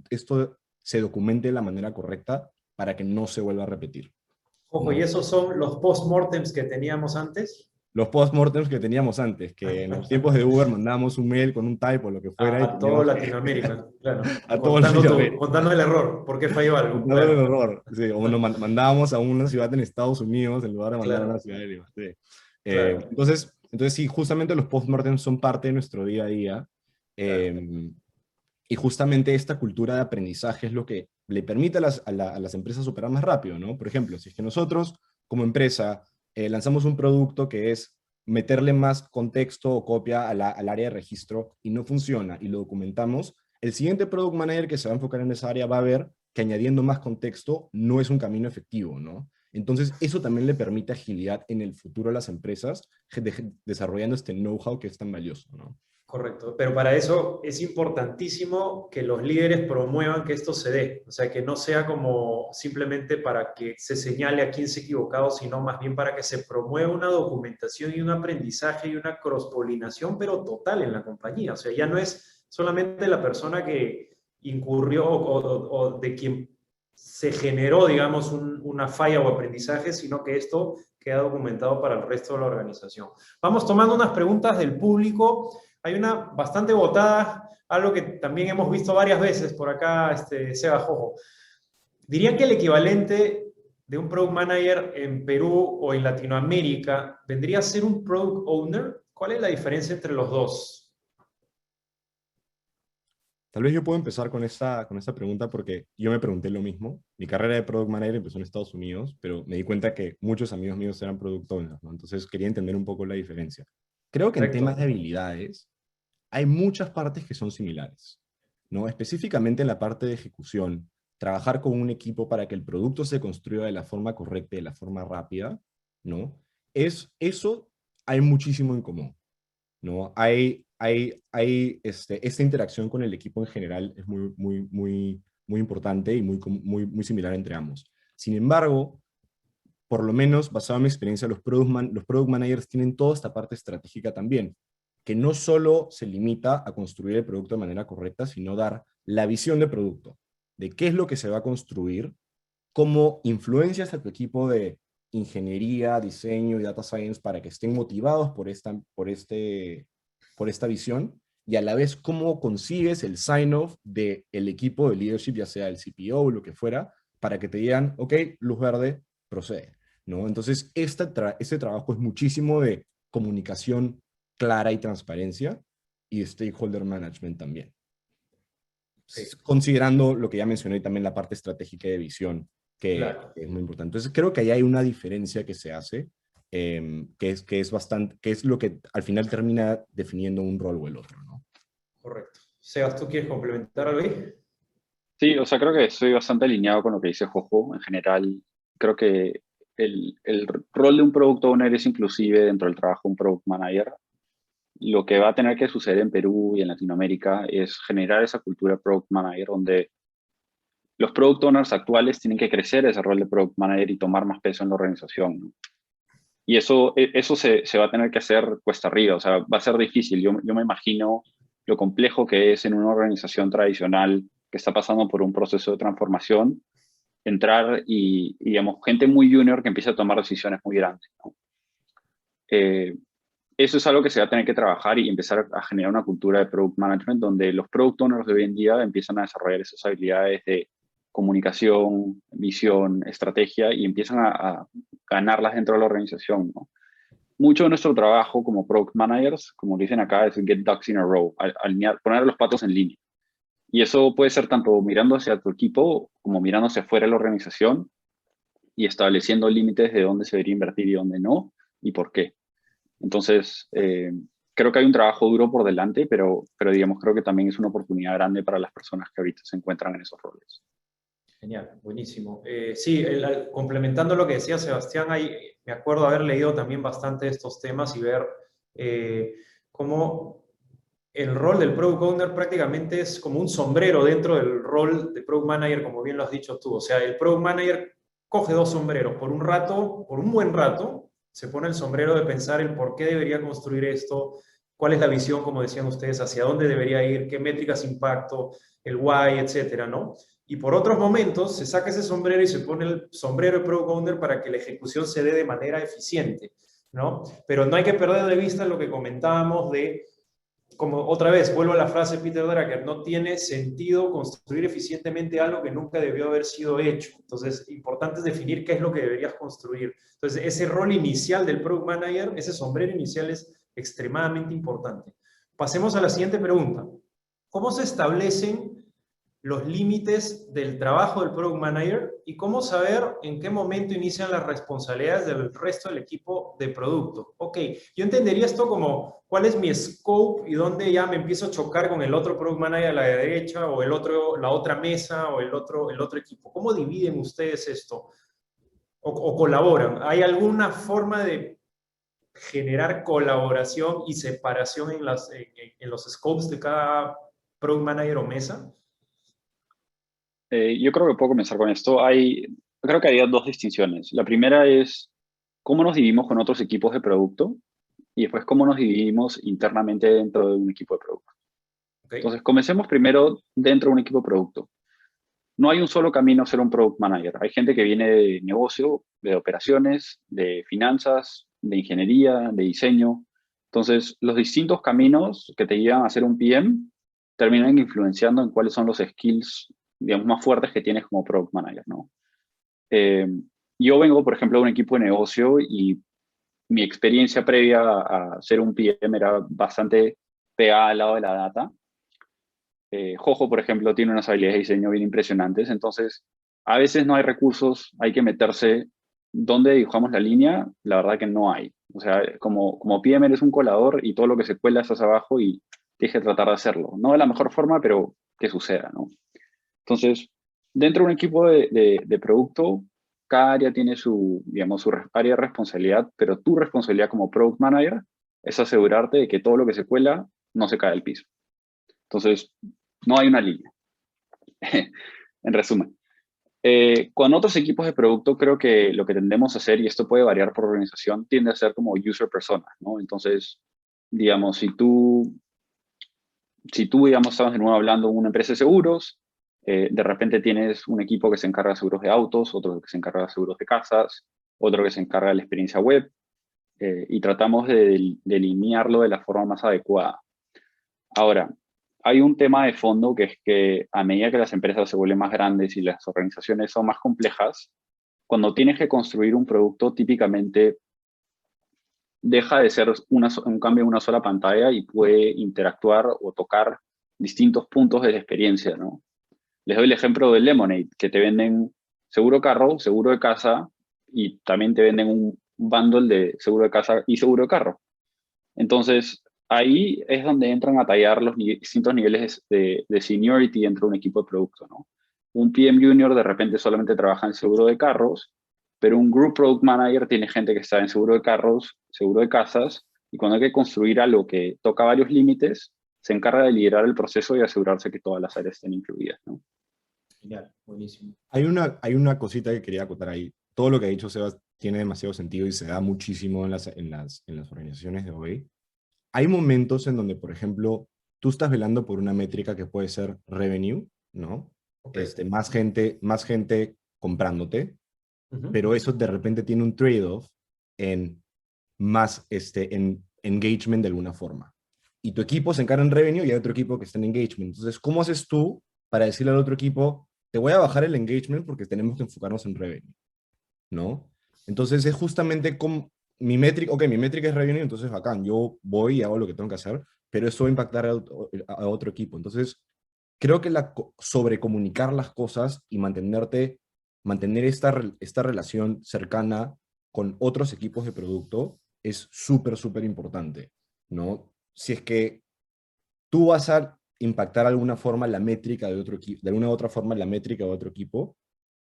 se documente de la manera correcta para que no se vuelva a repetir. Ojo, ¿y esos son los post-mortems que teníamos antes? Los post-mortems que teníamos antes, que en los tiempos de Uber mandábamos un mail con un typo o lo que fuera. A todo Latinoamérica, claro. A todo Latinoamérica. Contando el error, ¿por qué falló algo? Contando el error, sí, o nos mandábamos a una ciudad en Estados Unidos en lugar de mandar a una ciudad de Lima. Sí. Claro. Entonces sí, justamente los post-mortems son parte de nuestro día a día. Y justamente esta cultura de aprendizaje es lo que le permite a las empresas operar más rápido, ¿no? Por ejemplo, si es que nosotros, como empresa, lanzamos un producto que es meterle más contexto o copia al área de registro y no funciona y lo documentamos, el siguiente product manager que se va a enfocar en esa área va a ver que añadiendo más contexto no es un camino efectivo, ¿no? Entonces, eso también le permite agilidad en el futuro a las empresas, desarrollando este know-how que es tan valioso, ¿no? Correcto, pero para eso es importantísimo que los líderes promuevan que esto se dé, o sea, que no sea como simplemente para que se señale a quién se ha equivocado, sino más bien para que se promueva una documentación y un aprendizaje y una cross-polinación, pero total en la compañía, o sea, ya no es solamente la persona que incurrió o de quien se generó, digamos, una falla o aprendizaje, sino que esto queda documentado para el resto de la organización. Vamos tomando unas preguntas del público. Hay una bastante votada, algo que también hemos visto varias veces por acá, Seba Jojo. ¿Dirían que el equivalente de un Product Manager en Perú o en Latinoamérica vendría a ser un Product Owner? ¿Cuál es la diferencia entre los dos? Tal vez yo puedo empezar con esta pregunta porque yo me pregunté lo mismo. Mi carrera de Product Manager empezó en Estados Unidos, pero me di cuenta que muchos amigos míos eran Product Owners, ¿no? Entonces quería entender un poco la diferencia. Creo que en Correcto. temas de habilidades hay muchas partes que son similares, ¿no? Específicamente en la parte de ejecución, trabajar con un equipo para que el producto se construya de la forma correcta y de la forma rápida, ¿no? Eso hay muchísimo en común, ¿no? Esta interacción con el equipo en general es muy importante y muy similar entre ambos. Sin embargo, por lo menos basado en mi experiencia, los product managers tienen toda esta parte estratégica también, que no solo se limita a construir el producto de manera correcta, sino dar la visión de producto, de qué es lo que se va a construir, cómo influencias a tu equipo de ingeniería, diseño y data science para que estén motivados por esta visión, y a la vez cómo consigues el sign-off del equipo de leadership, ya sea el CPO o lo que fuera, para que te digan, ok, luz verde, procede, ¿no? Entonces, este trabajo es muchísimo de comunicación clara y transparencia, y de stakeholder management también. Sí. Considerando lo que ya mencioné, también la parte estratégica y de visión, que es muy importante. Entonces, creo que ahí hay una diferencia que se hace, que es lo que al final termina definiendo un rol o el otro, ¿no? Correcto. Sebas, ¿tú quieres complementar algo ahí? Sí, o sea, creo que estoy bastante alineado con lo que dice Jojo. En general, creo que el rol de un Product Owner es inclusive dentro del trabajo de un Product Manager. Lo que va a tener que suceder en Perú y en Latinoamérica es generar esa cultura Product Manager donde los Product Owners actuales tienen que crecer ese rol de Product Manager y tomar más peso en la organización, ¿no? Y eso se va a tener que hacer cuesta arriba, o sea, va a ser difícil. Yo me imagino lo complejo que es en una organización tradicional que está pasando por un proceso de transformación, entrar y, digamos, gente muy junior que empieza a tomar decisiones muy grandes, ¿no? Eso es algo que se va a tener que trabajar y empezar a generar una cultura de product management donde los product owners de hoy en día empiezan a desarrollar esas habilidades de comunicación, visión, estrategia y empiezan a ganarlas dentro de la organización, ¿no? Mucho de nuestro trabajo como product managers, como dicen acá, es get ducks in a row, alinear, poner a los patos en línea. Y eso puede ser tanto mirando hacia tu equipo como mirando hacia afuera de la organización y estableciendo límites de dónde se debería invertir y dónde no y por qué. Entonces, creo que hay un trabajo duro por delante, pero digamos, creo que también es una oportunidad grande para las personas que ahorita se encuentran en esos roles. Genial, buenísimo. Sí, complementando lo que decía Sebastián, me acuerdo haber leído también bastante de estos temas y ver cómo el rol del Product Owner prácticamente es como un sombrero dentro del rol de Product Manager, como bien lo has dicho tú. O sea, el Product Manager coge dos sombreros. Por un rato, por un buen rato, se pone el sombrero de pensar el por qué debería construir esto, cuál es la visión, como decían ustedes, hacia dónde debería ir, qué métricas impacto, el why, etcétera, ¿no? Y por otros momentos se saca ese sombrero y se pone el sombrero de Product Owner para que la ejecución se dé de manera eficiente, ¿no? Pero no hay que perder de vista lo que comentábamos de, como otra vez, vuelvo a la frase de Peter Drucker, no tiene sentido construir eficientemente algo que nunca debió haber sido hecho. Entonces, importante es definir qué es lo que deberías construir. Entonces, ese rol inicial del Product Manager, ese sombrero inicial es extremadamente importante. Pasemos a la siguiente pregunta. ¿Cómo se establecen los límites del trabajo del Product Manager y cómo saber en qué momento inician las responsabilidades del resto del equipo de producto? Ok, yo entendería esto como cuál es mi scope y dónde ya me empiezo a chocar con el otro Product Manager a la derecha o la otra mesa o el otro equipo. ¿Cómo dividen ustedes esto? O colaboran? ¿Hay alguna forma de generar colaboración y separación en los scopes de cada Product Manager o mesa? Yo creo que puedo comenzar con esto. Creo que hay dos distinciones. La primera es cómo nos dividimos con otros equipos de producto y después cómo nos dividimos internamente dentro de un equipo de producto. Okay. Entonces, comencemos primero dentro de un equipo de producto. No hay un solo camino a ser un product manager. Hay gente que viene de negocio, de operaciones, de finanzas, de ingeniería, de diseño. Entonces, los distintos caminos que te llevan a ser un PM terminan influenciando en cuáles son los skills, digamos, más fuertes que tienes como product manager, ¿no? Yo vengo, por ejemplo, de un equipo de negocio y mi experiencia previa a ser un PM era bastante pegada al lado de la data. Jojo, por ejemplo, tiene unas habilidades de diseño bien impresionantes, entonces a veces no hay recursos, hay que meterse. ¿Dónde dibujamos la línea? La verdad que no hay. O sea, como PM eres un colador y todo lo que se cuela estás abajo y tienes que tratar de hacerlo. No de la mejor forma, pero que suceda, ¿no? Entonces, dentro de un equipo de producto, cada área tiene digamos, su área de responsabilidad, pero tu responsabilidad como product manager es asegurarte de que todo lo que se cuela no se cae al piso. Entonces, no hay una línea. En resumen, con otros equipos de producto creo que lo que tendemos a hacer, y esto puede variar por organización, tiende a ser como user persona, ¿no? Entonces, digamos, si tú, digamos, estamos de nuevo hablando de una empresa de seguros, de repente tienes un equipo que se encarga de seguros de autos, otro que se encarga de seguros de casas, otro que se encarga de la experiencia web, y tratamos de delinearlo de la forma más adecuada. Ahora, hay un tema de fondo que es que a medida que las empresas se vuelven más grandes y las organizaciones son más complejas, cuando tienes que construir un producto, típicamente deja de ser un cambio en una sola pantalla y puede interactuar o tocar distintos puntos de la experiencia, ¿no? Les doy el ejemplo del Lemonade, que te venden seguro carro, seguro de casa y también te venden un bundle de seguro de casa y seguro de carro. Entonces, ahí es donde entran a tallar los distintos niveles de seniority dentro de un equipo de producto, ¿no? Un PM Junior de repente solamente trabaja en seguro de carros, pero un Group Product Manager tiene gente que está en seguro de carros, seguro de casas, y cuando hay que construir algo que toca varios límites, se encarga de liderar el proceso y asegurarse que todas las áreas estén incluidas, ¿no? Genial, buenísimo. Hay una cosita que quería acotar ahí. Todo lo que ha dicho Sebas tiene demasiado sentido y se da muchísimo en las organizaciones de hoy. Hay momentos en donde, por ejemplo, tú estás velando por una métrica que puede ser revenue, ¿no? Okay. Más gente comprándote, Ujú. pero eso de repente tiene un trade-off en más en engagement de alguna forma. Y tu equipo se encarga en revenue y hay otro equipo que está en engagement. Entonces, ¿cómo haces tú para decirle al otro equipo, te voy a bajar el engagement porque tenemos que enfocarnos en revenue? ¿No? Entonces es justamente como mi métrica es revenue, entonces bacán, yo voy y hago lo que tengo que hacer, pero eso va a impactar a otro equipo. Entonces, creo que sobrecomunicar las cosas y mantener esta relación cercana con otros equipos de producto es súper, súper importante, ¿no? Si es que tú vas a impactar de alguna forma la métrica de otro equipo, de alguna u otra forma la métrica de otro equipo,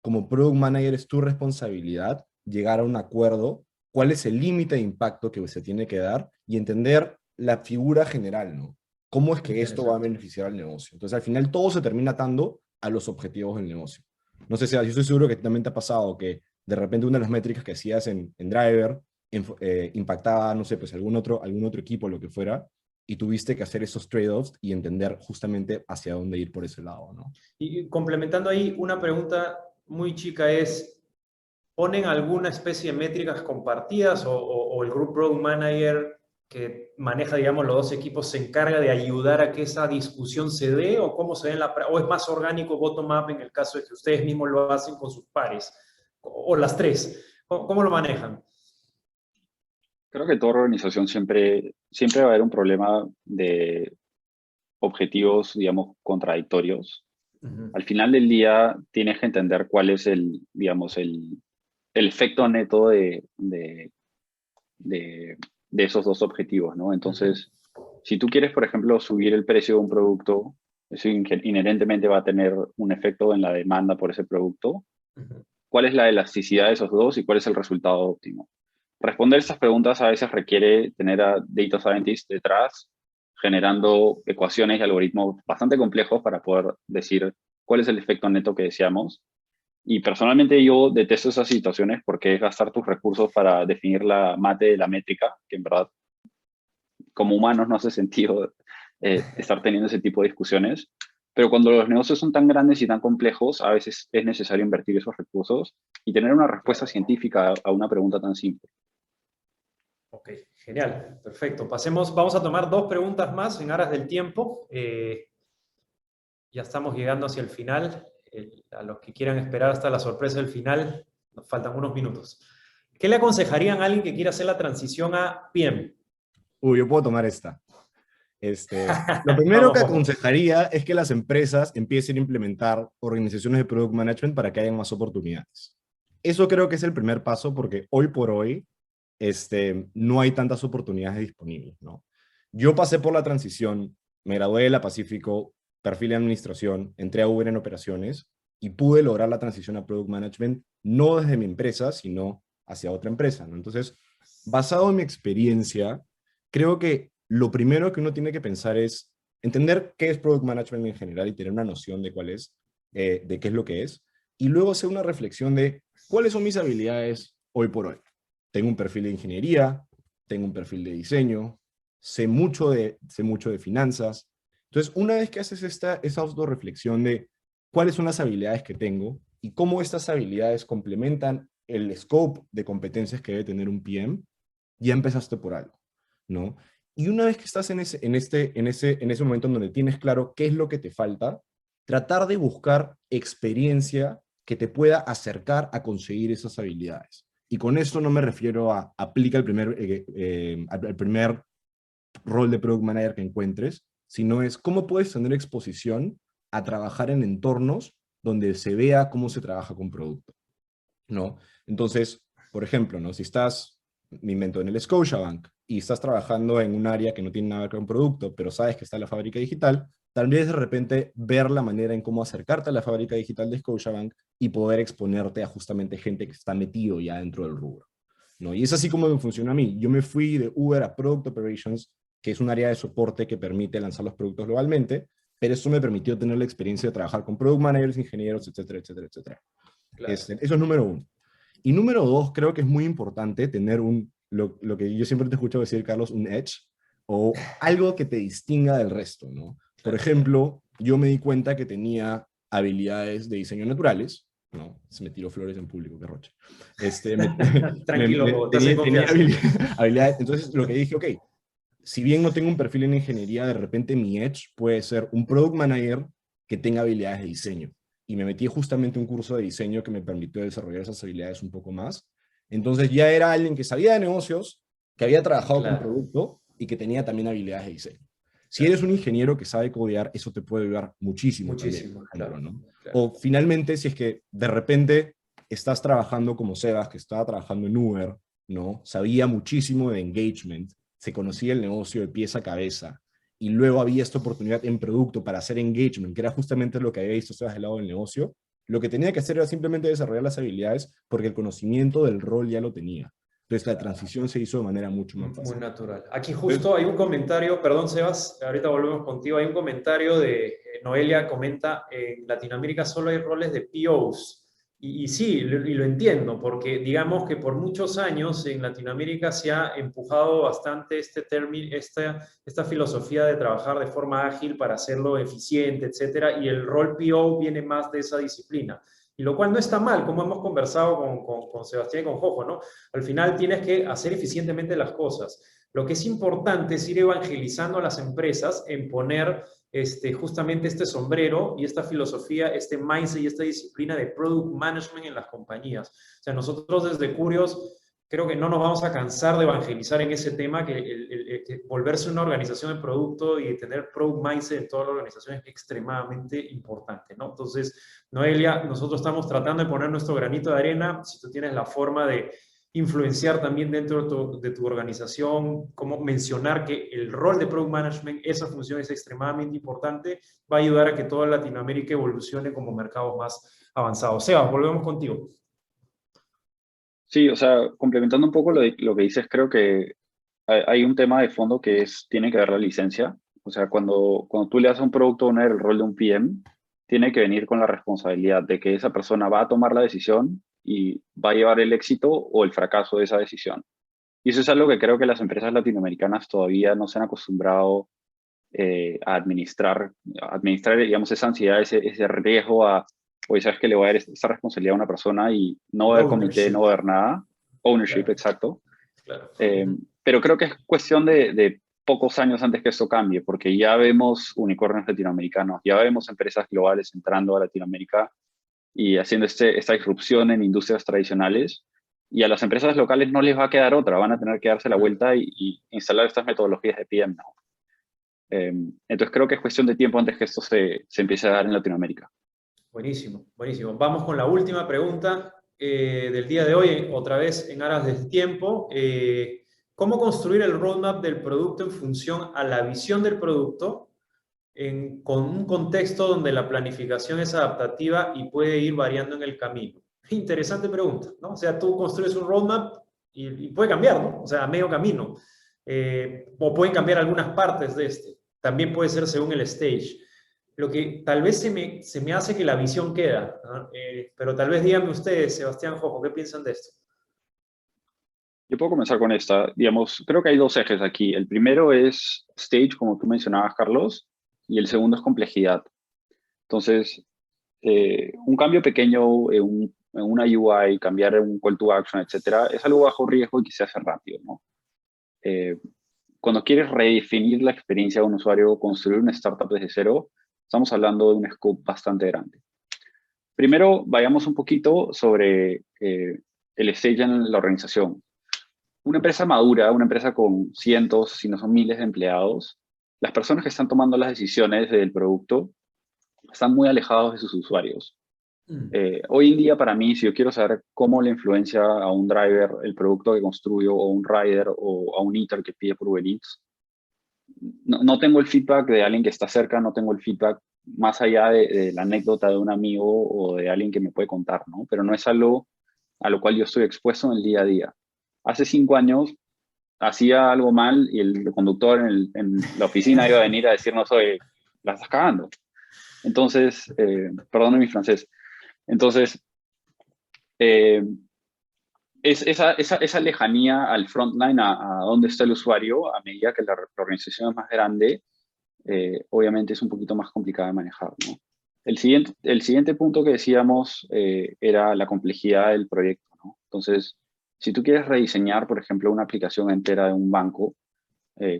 como product manager es tu responsabilidad llegar a un acuerdo, cuál es el límite de impacto que se tiene que dar y entender la figura general, ¿no? ¿Cómo es que esto va a Interesante. beneficiar al negocio? Entonces, al final, todo se termina atando a los objetivos del negocio. No sé si yo estoy seguro que también te ha pasado que de repente una de las métricas que hacías en Driver impactaba, no sé, pues algún otro equipo, lo que fuera, y tuviste que hacer esos trade-offs y entender justamente hacia dónde ir por ese lado, ¿no? Y complementando ahí, una pregunta muy chica es, ¿ponen alguna especie de métricas compartidas o el Group Product Manager que maneja, digamos, los dos equipos se encarga de ayudar a que esa discusión se dé o cómo se ve o es más orgánico bottom-up en el caso de que ustedes mismos lo hacen con sus pares o las tres? ¿Cómo lo manejan? Creo que toda organización siempre va a haber un problema de objetivos, digamos, contradictorios. Ujú. Al final del día tienes que entender cuál es digamos, el efecto neto de esos dos objetivos, ¿no? Ujú. Entonces, si tú quieres, por ejemplo, subir el precio de un producto, eso inherentemente va a tener un efecto en la demanda por ese producto. Ujú. ¿Cuál es la elasticidad de esos dos y cuál es el resultado óptimo? Responder esas preguntas a veces requiere tener a data scientists detrás, generando ecuaciones y algoritmos bastante complejos para poder decir cuál es el efecto neto que deseamos. Y personalmente yo detesto esas situaciones porque es gastar tus recursos para definir la mate de la métrica, que en verdad como humanos no hace sentido estar teniendo ese tipo de discusiones. Pero cuando los negocios son tan grandes y tan complejos, a veces es necesario invertir esos recursos y tener una respuesta Claro. científica a una pregunta tan simple. Ok, genial, perfecto. Vamos a tomar dos preguntas más en aras del tiempo. Ya estamos llegando hacia el final. A los que quieran esperar hasta la sorpresa del final, nos faltan unos minutos. ¿Qué le aconsejarían a alguien que quiera hacer la transición a PM? Uy, yo puedo tomar esta. Lo primero Vamos, que vamos. aconsejaría es que las empresas empiecen a implementar organizaciones de product management para que haya más oportunidades. Eso creo que es el primer paso porque hoy por hoy no hay tantas oportunidades disponibles, ¿no? Yo pasé por la transición, me gradué de la Pacífico, perfil de administración, entré a Uber en operaciones y pude lograr la transición a product management no desde mi empresa, sino hacia otra empresa, ¿no? Entonces, basado en mi experiencia, creo que lo primero que uno tiene que pensar es entender qué es product management en general y tener una noción de cuál es, de qué es lo que es, y luego hacer una reflexión de cuáles son mis habilidades hoy por hoy. Tengo un perfil de ingeniería, tengo un perfil de diseño, sé mucho de finanzas. Entonces, una vez que haces esa autorreflexión de cuáles son las habilidades que tengo y cómo estas habilidades complementan el scope de competencias que debe tener un PM, ya empezaste por algo, ¿no? Y una vez que estás en ese momento en donde tienes claro qué es lo que te falta, tratar de buscar experiencia que te pueda acercar a conseguir esas habilidades. Y con esto no me refiero a aplica al primer rol de product manager que encuentres, sino es cómo puedes tener exposición a trabajar en entornos donde se vea cómo se trabaja con producto, ¿no? Entonces, por ejemplo, ¿no? Si estás, me invento, en el Scotiabank y estás trabajando en un área que no tiene nada que ver con producto, pero sabes que está en la fábrica digital, tal vez de repente ver la manera en cómo acercarte a la fábrica digital de Scotiabank y poder exponerte a justamente gente que está metido ya dentro del rubro, ¿no? Y es así como me funcionó a mí. Yo me fui de Uber a Product Operations, que es un área de soporte que permite lanzar los productos globalmente, pero eso me permitió tener la experiencia de trabajar con product managers, ingenieros, etcétera, etcétera, etcétera. Claro. Eso es número uno. Y número dos, creo que es muy importante tener lo que yo siempre te escucho decir, Carlos, un edge o algo que te distinga del resto, ¿no? Por Claro. ejemplo, yo me di cuenta que tenía habilidades de diseño naturales, No, se me tiró flores en público, qué roche. Tranquilo, estás en tenía confianza. habilidades. Entonces, lo que dije, ok, si bien no tengo un perfil en ingeniería, de repente mi edge puede ser un product manager que tenga habilidades de diseño. Y me metí justamente a un curso de diseño que me permitió desarrollar esas habilidades un poco más. Entonces ya era alguien que sabía de negocios, que había trabajado con Claro, producto y que tenía también habilidades de diseño. Si claro. eres un ingeniero que sabe codear, eso te puede ayudar muchísimo también, por Muchísimo, ejemplo, claro, ¿no? claro. O finalmente, si es que de repente estás trabajando como Sebas, que estaba trabajando en Uber, ¿no? Sabía muchísimo de engagement, se conocía el negocio de pies a cabeza, y luego había esta oportunidad en producto para hacer engagement, que era justamente lo que había visto Sebas del lado del negocio. Lo que tenía que hacer era simplemente desarrollar las habilidades porque el conocimiento del rol ya lo tenía. Entonces la transición se hizo de manera mucho más Muy fácil. natural. Aquí Entonces, justo hay un comentario, perdón Sebas, ahorita volvemos contigo, hay un comentario de Noelia, comenta, en Latinoamérica solo hay roles de POs. Y sí, y lo entiendo, porque digamos que por muchos años en Latinoamérica se ha empujado bastante esta filosofía de trabajar de forma ágil para hacerlo eficiente, etcétera, y el rol PO viene más de esa disciplina. Y lo cual no está mal, como hemos conversado con Sebastián y con Jojo, ¿no? Al final tienes que hacer eficientemente las cosas. Lo que es importante es ir evangelizando a las empresas en poner justamente este sombrero y esta filosofía, este mindset y esta disciplina de product management en las compañías. O sea, nosotros desde Curios creo que no nos vamos a cansar de evangelizar en ese tema, que volverse una organización de producto y tener product mindset en toda la organización es extremadamente importante, ¿no? Entonces, Noelia, nosotros estamos tratando de poner nuestro granito de arena. Si tú tienes la forma de influenciar también dentro de tu organización, como mencionar que el rol de Product Management, esa función es extremadamente importante, va a ayudar a que toda Latinoamérica evolucione como mercados más avanzados. Sebas, volvemos contigo. Sí, o sea, complementando un poco lo que dices, creo que hay un tema de fondo que tiene que ver la licencia. O sea, cuando tú le das a un product owner el rol de un PM, tiene que venir con la responsabilidad de que esa persona va a tomar la decisión y va a llevar el éxito o el fracaso de esa decisión. Y eso es algo que creo que las empresas latinoamericanas todavía no se han acostumbrado a administrar, digamos, esa ansiedad, ese riesgo oye, sabes que le voy a dar esta responsabilidad a una persona y no va a El haber comité, no ownership. va a haber nada. Ownership, Claro, exacto. claro. Eh, pero creo que es cuestión de pocos años antes que esto cambie, porque ya vemos unicornios latinoamericanos, ya vemos empresas globales entrando a Latinoamérica y haciendo esta disrupción en industrias tradicionales. Y a las empresas locales no les va a quedar otra, van a tener que darse la vuelta y instalar estas metodologías de PM, ¿no? Entonces creo que es cuestión de tiempo antes que esto se empiece a dar en Latinoamérica. Buenísimo, buenísimo. Vamos con la última pregunta del día de hoy, otra vez en aras del tiempo. ¿Cómo construir el roadmap del producto en función a la visión del producto con un contexto donde la planificación es adaptativa y puede ir variando en el camino? Interesante pregunta, ¿no? O sea, tú construyes un roadmap y puede cambiar, ¿no? O sea, a medio camino. O pueden cambiar algunas partes de este. También puede ser según el stage. Lo que tal vez se me hace que la visión queda, ¿no? Pero tal vez díganme ustedes, Sebastián, Jojo, ¿qué piensan de esto? Yo puedo comenzar con esta. Digamos, creo que hay dos ejes aquí. El primero es stage, como tú mencionabas, Carlos, y el segundo es complejidad. Entonces, un cambio pequeño en una UI, cambiar un call to action, etcétera, es algo bajo riesgo y que se hace rápido, ¿no? Eh, Cuando quieres redefinir la experiencia de un usuario, construir una startup desde cero, estamos hablando de un scope bastante grande. Primero, vayamos un poquito sobre el stage en la organización. Una empresa madura, una empresa con cientos, si no son miles de empleados, las personas que están tomando las decisiones del producto están muy alejados de sus usuarios. Hoy en día, para mí, si yo quiero saber cómo le influencia a un driver el producto que construyo, o un rider, o a un eater que pide por Uber Eats, no tengo el feedback de alguien que está cerca, no tengo el feedback más allá de la anécdota de un amigo o de alguien que me puede contar, ¿no? Pero no es algo a lo cual yo estoy expuesto en el día a día. Hace 5 años hacía algo mal y el conductor en la oficina iba a venir a decirnos, oye, la estás cagando. Entonces, perdón mi francés. Entonces, eh, esa lejanía al frontline, a dónde está el usuario, a medida que la organización es más grande, obviamente es un poquito más complicada de manejar, ¿no? El siguiente punto que decíamos era la complejidad del proyecto, ¿no? Entonces, si tú quieres rediseñar, por ejemplo, una aplicación entera de un banco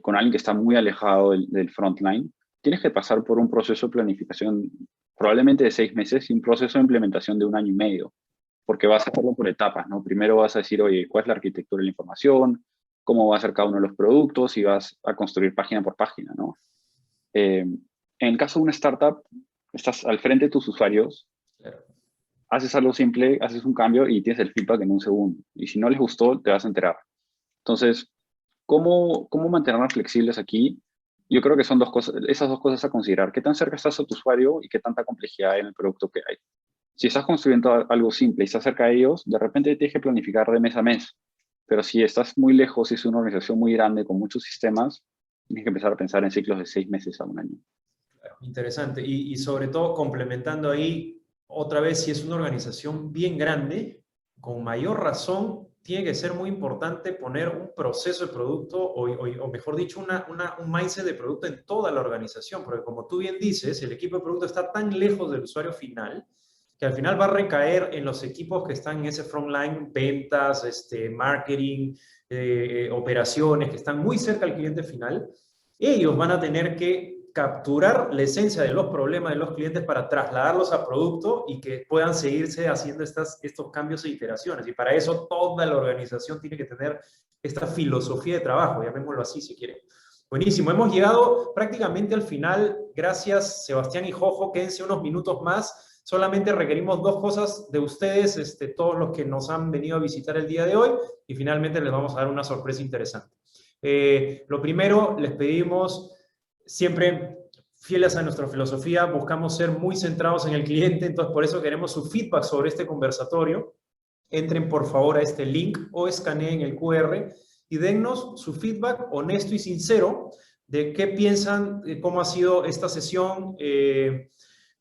con alguien que está muy alejado del frontline, tienes que pasar por un proceso de planificación probablemente de 6 meses y un proceso de implementación de 1 año y medio, porque vas a hacerlo por etapas, ¿no? Primero vas a decir, oye, ¿cuál es la arquitectura de la información? ¿Cómo va a ser cada uno de los productos? Y vas a construir página por página, ¿no? En el caso de una startup, estás al frente de tus usuarios, Claro. haces algo simple, haces un cambio y tienes el feedback en un segundo. Y si no les gustó, te vas a enterar. Entonces, ¿cómo mantenernos flexibles aquí? Yo creo que son esas dos cosas a considerar. ¿Qué tan cerca estás a tu usuario y qué tanta complejidad hay en el producto que hay? Si estás construyendo algo simple y estás cerca de ellos, de repente tienes que planificar de mes a mes. Pero si estás muy lejos, si es una organización muy grande con muchos sistemas, tienes que empezar a pensar en ciclos de 6 meses a 1 año. Interesante. Y sobre todo complementando ahí, otra vez, si es una organización bien grande, con mayor razón, tiene que ser muy importante poner un proceso de producto o mejor dicho, un mindset de producto en toda la organización, porque como tú bien dices, el equipo de producto está tan lejos del usuario final que al final va a recaer en los equipos que están en ese frontline, ventas, marketing, operaciones, que están muy cerca al cliente final. Ellos van a tener que capturar la esencia de los problemas de los clientes para trasladarlos a producto y que puedan seguirse haciendo estos cambios e iteraciones. Y para eso toda la organización tiene que tener esta filosofía de trabajo, llamémoslo así si quieren. Buenísimo, hemos llegado prácticamente al final. Gracias, Sebastián y Jojo. Quédense unos minutos más. Solamente requerimos 2 cosas de ustedes, todos los que nos han venido a visitar el día de hoy, y finalmente les vamos a dar una sorpresa interesante. Lo primero, les pedimos, siempre fieles a nuestra filosofía, buscamos ser muy centrados en el cliente, entonces por eso queremos su feedback sobre este conversatorio. Entren por favor a este link o escaneen el QR y dennos su feedback honesto y sincero de qué piensan, de cómo ha sido esta sesión,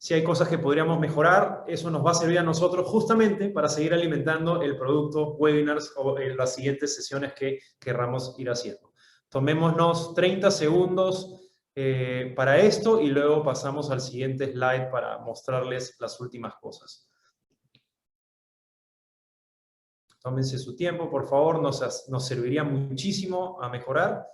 si hay cosas que podríamos mejorar. Eso nos va a servir a nosotros justamente para seguir alimentando el producto, webinars o las siguientes sesiones que querramos ir haciendo. Tomémonos 30 segundos para esto y luego pasamos al siguiente slide para mostrarles las últimas cosas. Tómense su tiempo, por favor, nos serviría muchísimo a mejorar.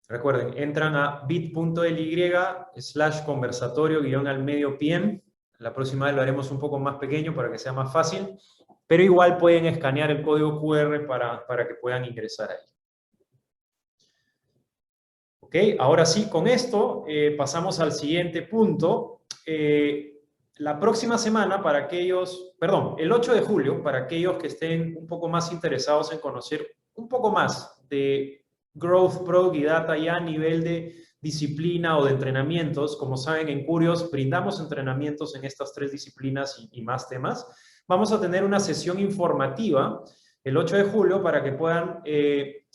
Recuerden, entran a bit.ly/conversatorio_al-medio-pm. La próxima vez lo haremos un poco más pequeño para que sea más fácil, pero igual pueden escanear el código QR para que puedan ingresar ahí. Ok, ahora sí, con esto pasamos al siguiente punto. La próxima semana, el 8 de julio, para aquellos que estén un poco más interesados en conocer un poco más de Growth, Product y Data ya a nivel de disciplina o de entrenamientos. Como saben, en Curios brindamos entrenamientos en estas 3 disciplinas y más temas. Vamos a tener una sesión informativa el 8 de julio para que puedan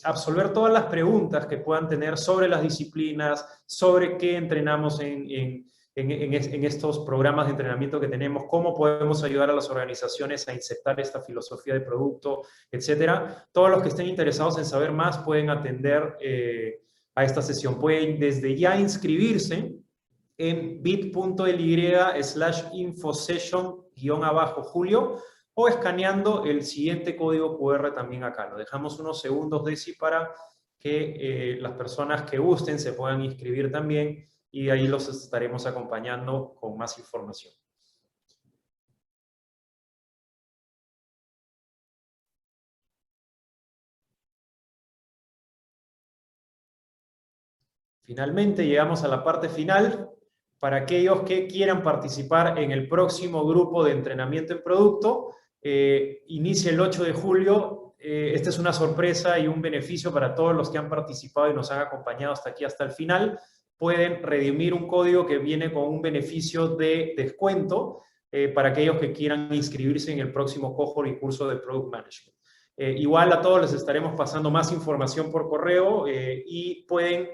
absolver todas las preguntas que puedan tener sobre las disciplinas, sobre qué entrenamos en estos programas de entrenamiento que tenemos, cómo podemos ayudar a las organizaciones a insertar esta filosofía de producto, etcétera. Todos los que estén interesados en saber más pueden atender a esta sesión. Pueden desde ya inscribirse en bit.ly/infosession_julio o escaneando el siguiente código QR también acá. Lo dejamos unos segundos, Desi, para que las personas que gusten se puedan inscribir también y ahí los estaremos acompañando con más información. Finalmente llegamos a la parte final. Para aquellos que quieran participar en el próximo grupo de entrenamiento en producto, inicia el 8 de julio. Esta es una sorpresa y un beneficio para todos los que han participado y nos han acompañado hasta aquí, hasta el final. Pueden redimir un código que viene con un beneficio de descuento para aquellos que quieran inscribirse en el próximo cohort y curso de Product Management. Igual a todos les estaremos pasando más información por correo y pueden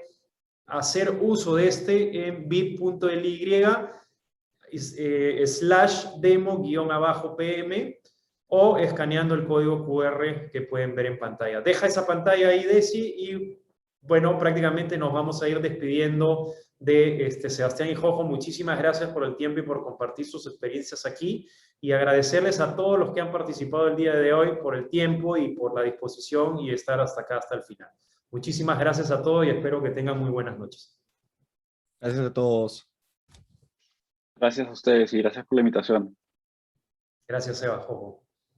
hacer uso de en bit.ly/demo_pm o escaneando el código QR que pueden ver en pantalla. Deja esa pantalla ahí, Desi, y bueno, prácticamente nos vamos a ir despidiendo de Sebastián y Jojo. Muchísimas gracias por el tiempo y por compartir sus experiencias aquí, y agradecerles a todos los que han participado el día de hoy por el tiempo y por la disposición y estar hasta acá, hasta el final. Muchísimas gracias a todos y espero que tengan muy buenas noches. Gracias a todos. Gracias a ustedes y gracias por la invitación. Gracias, Seba, Jojo.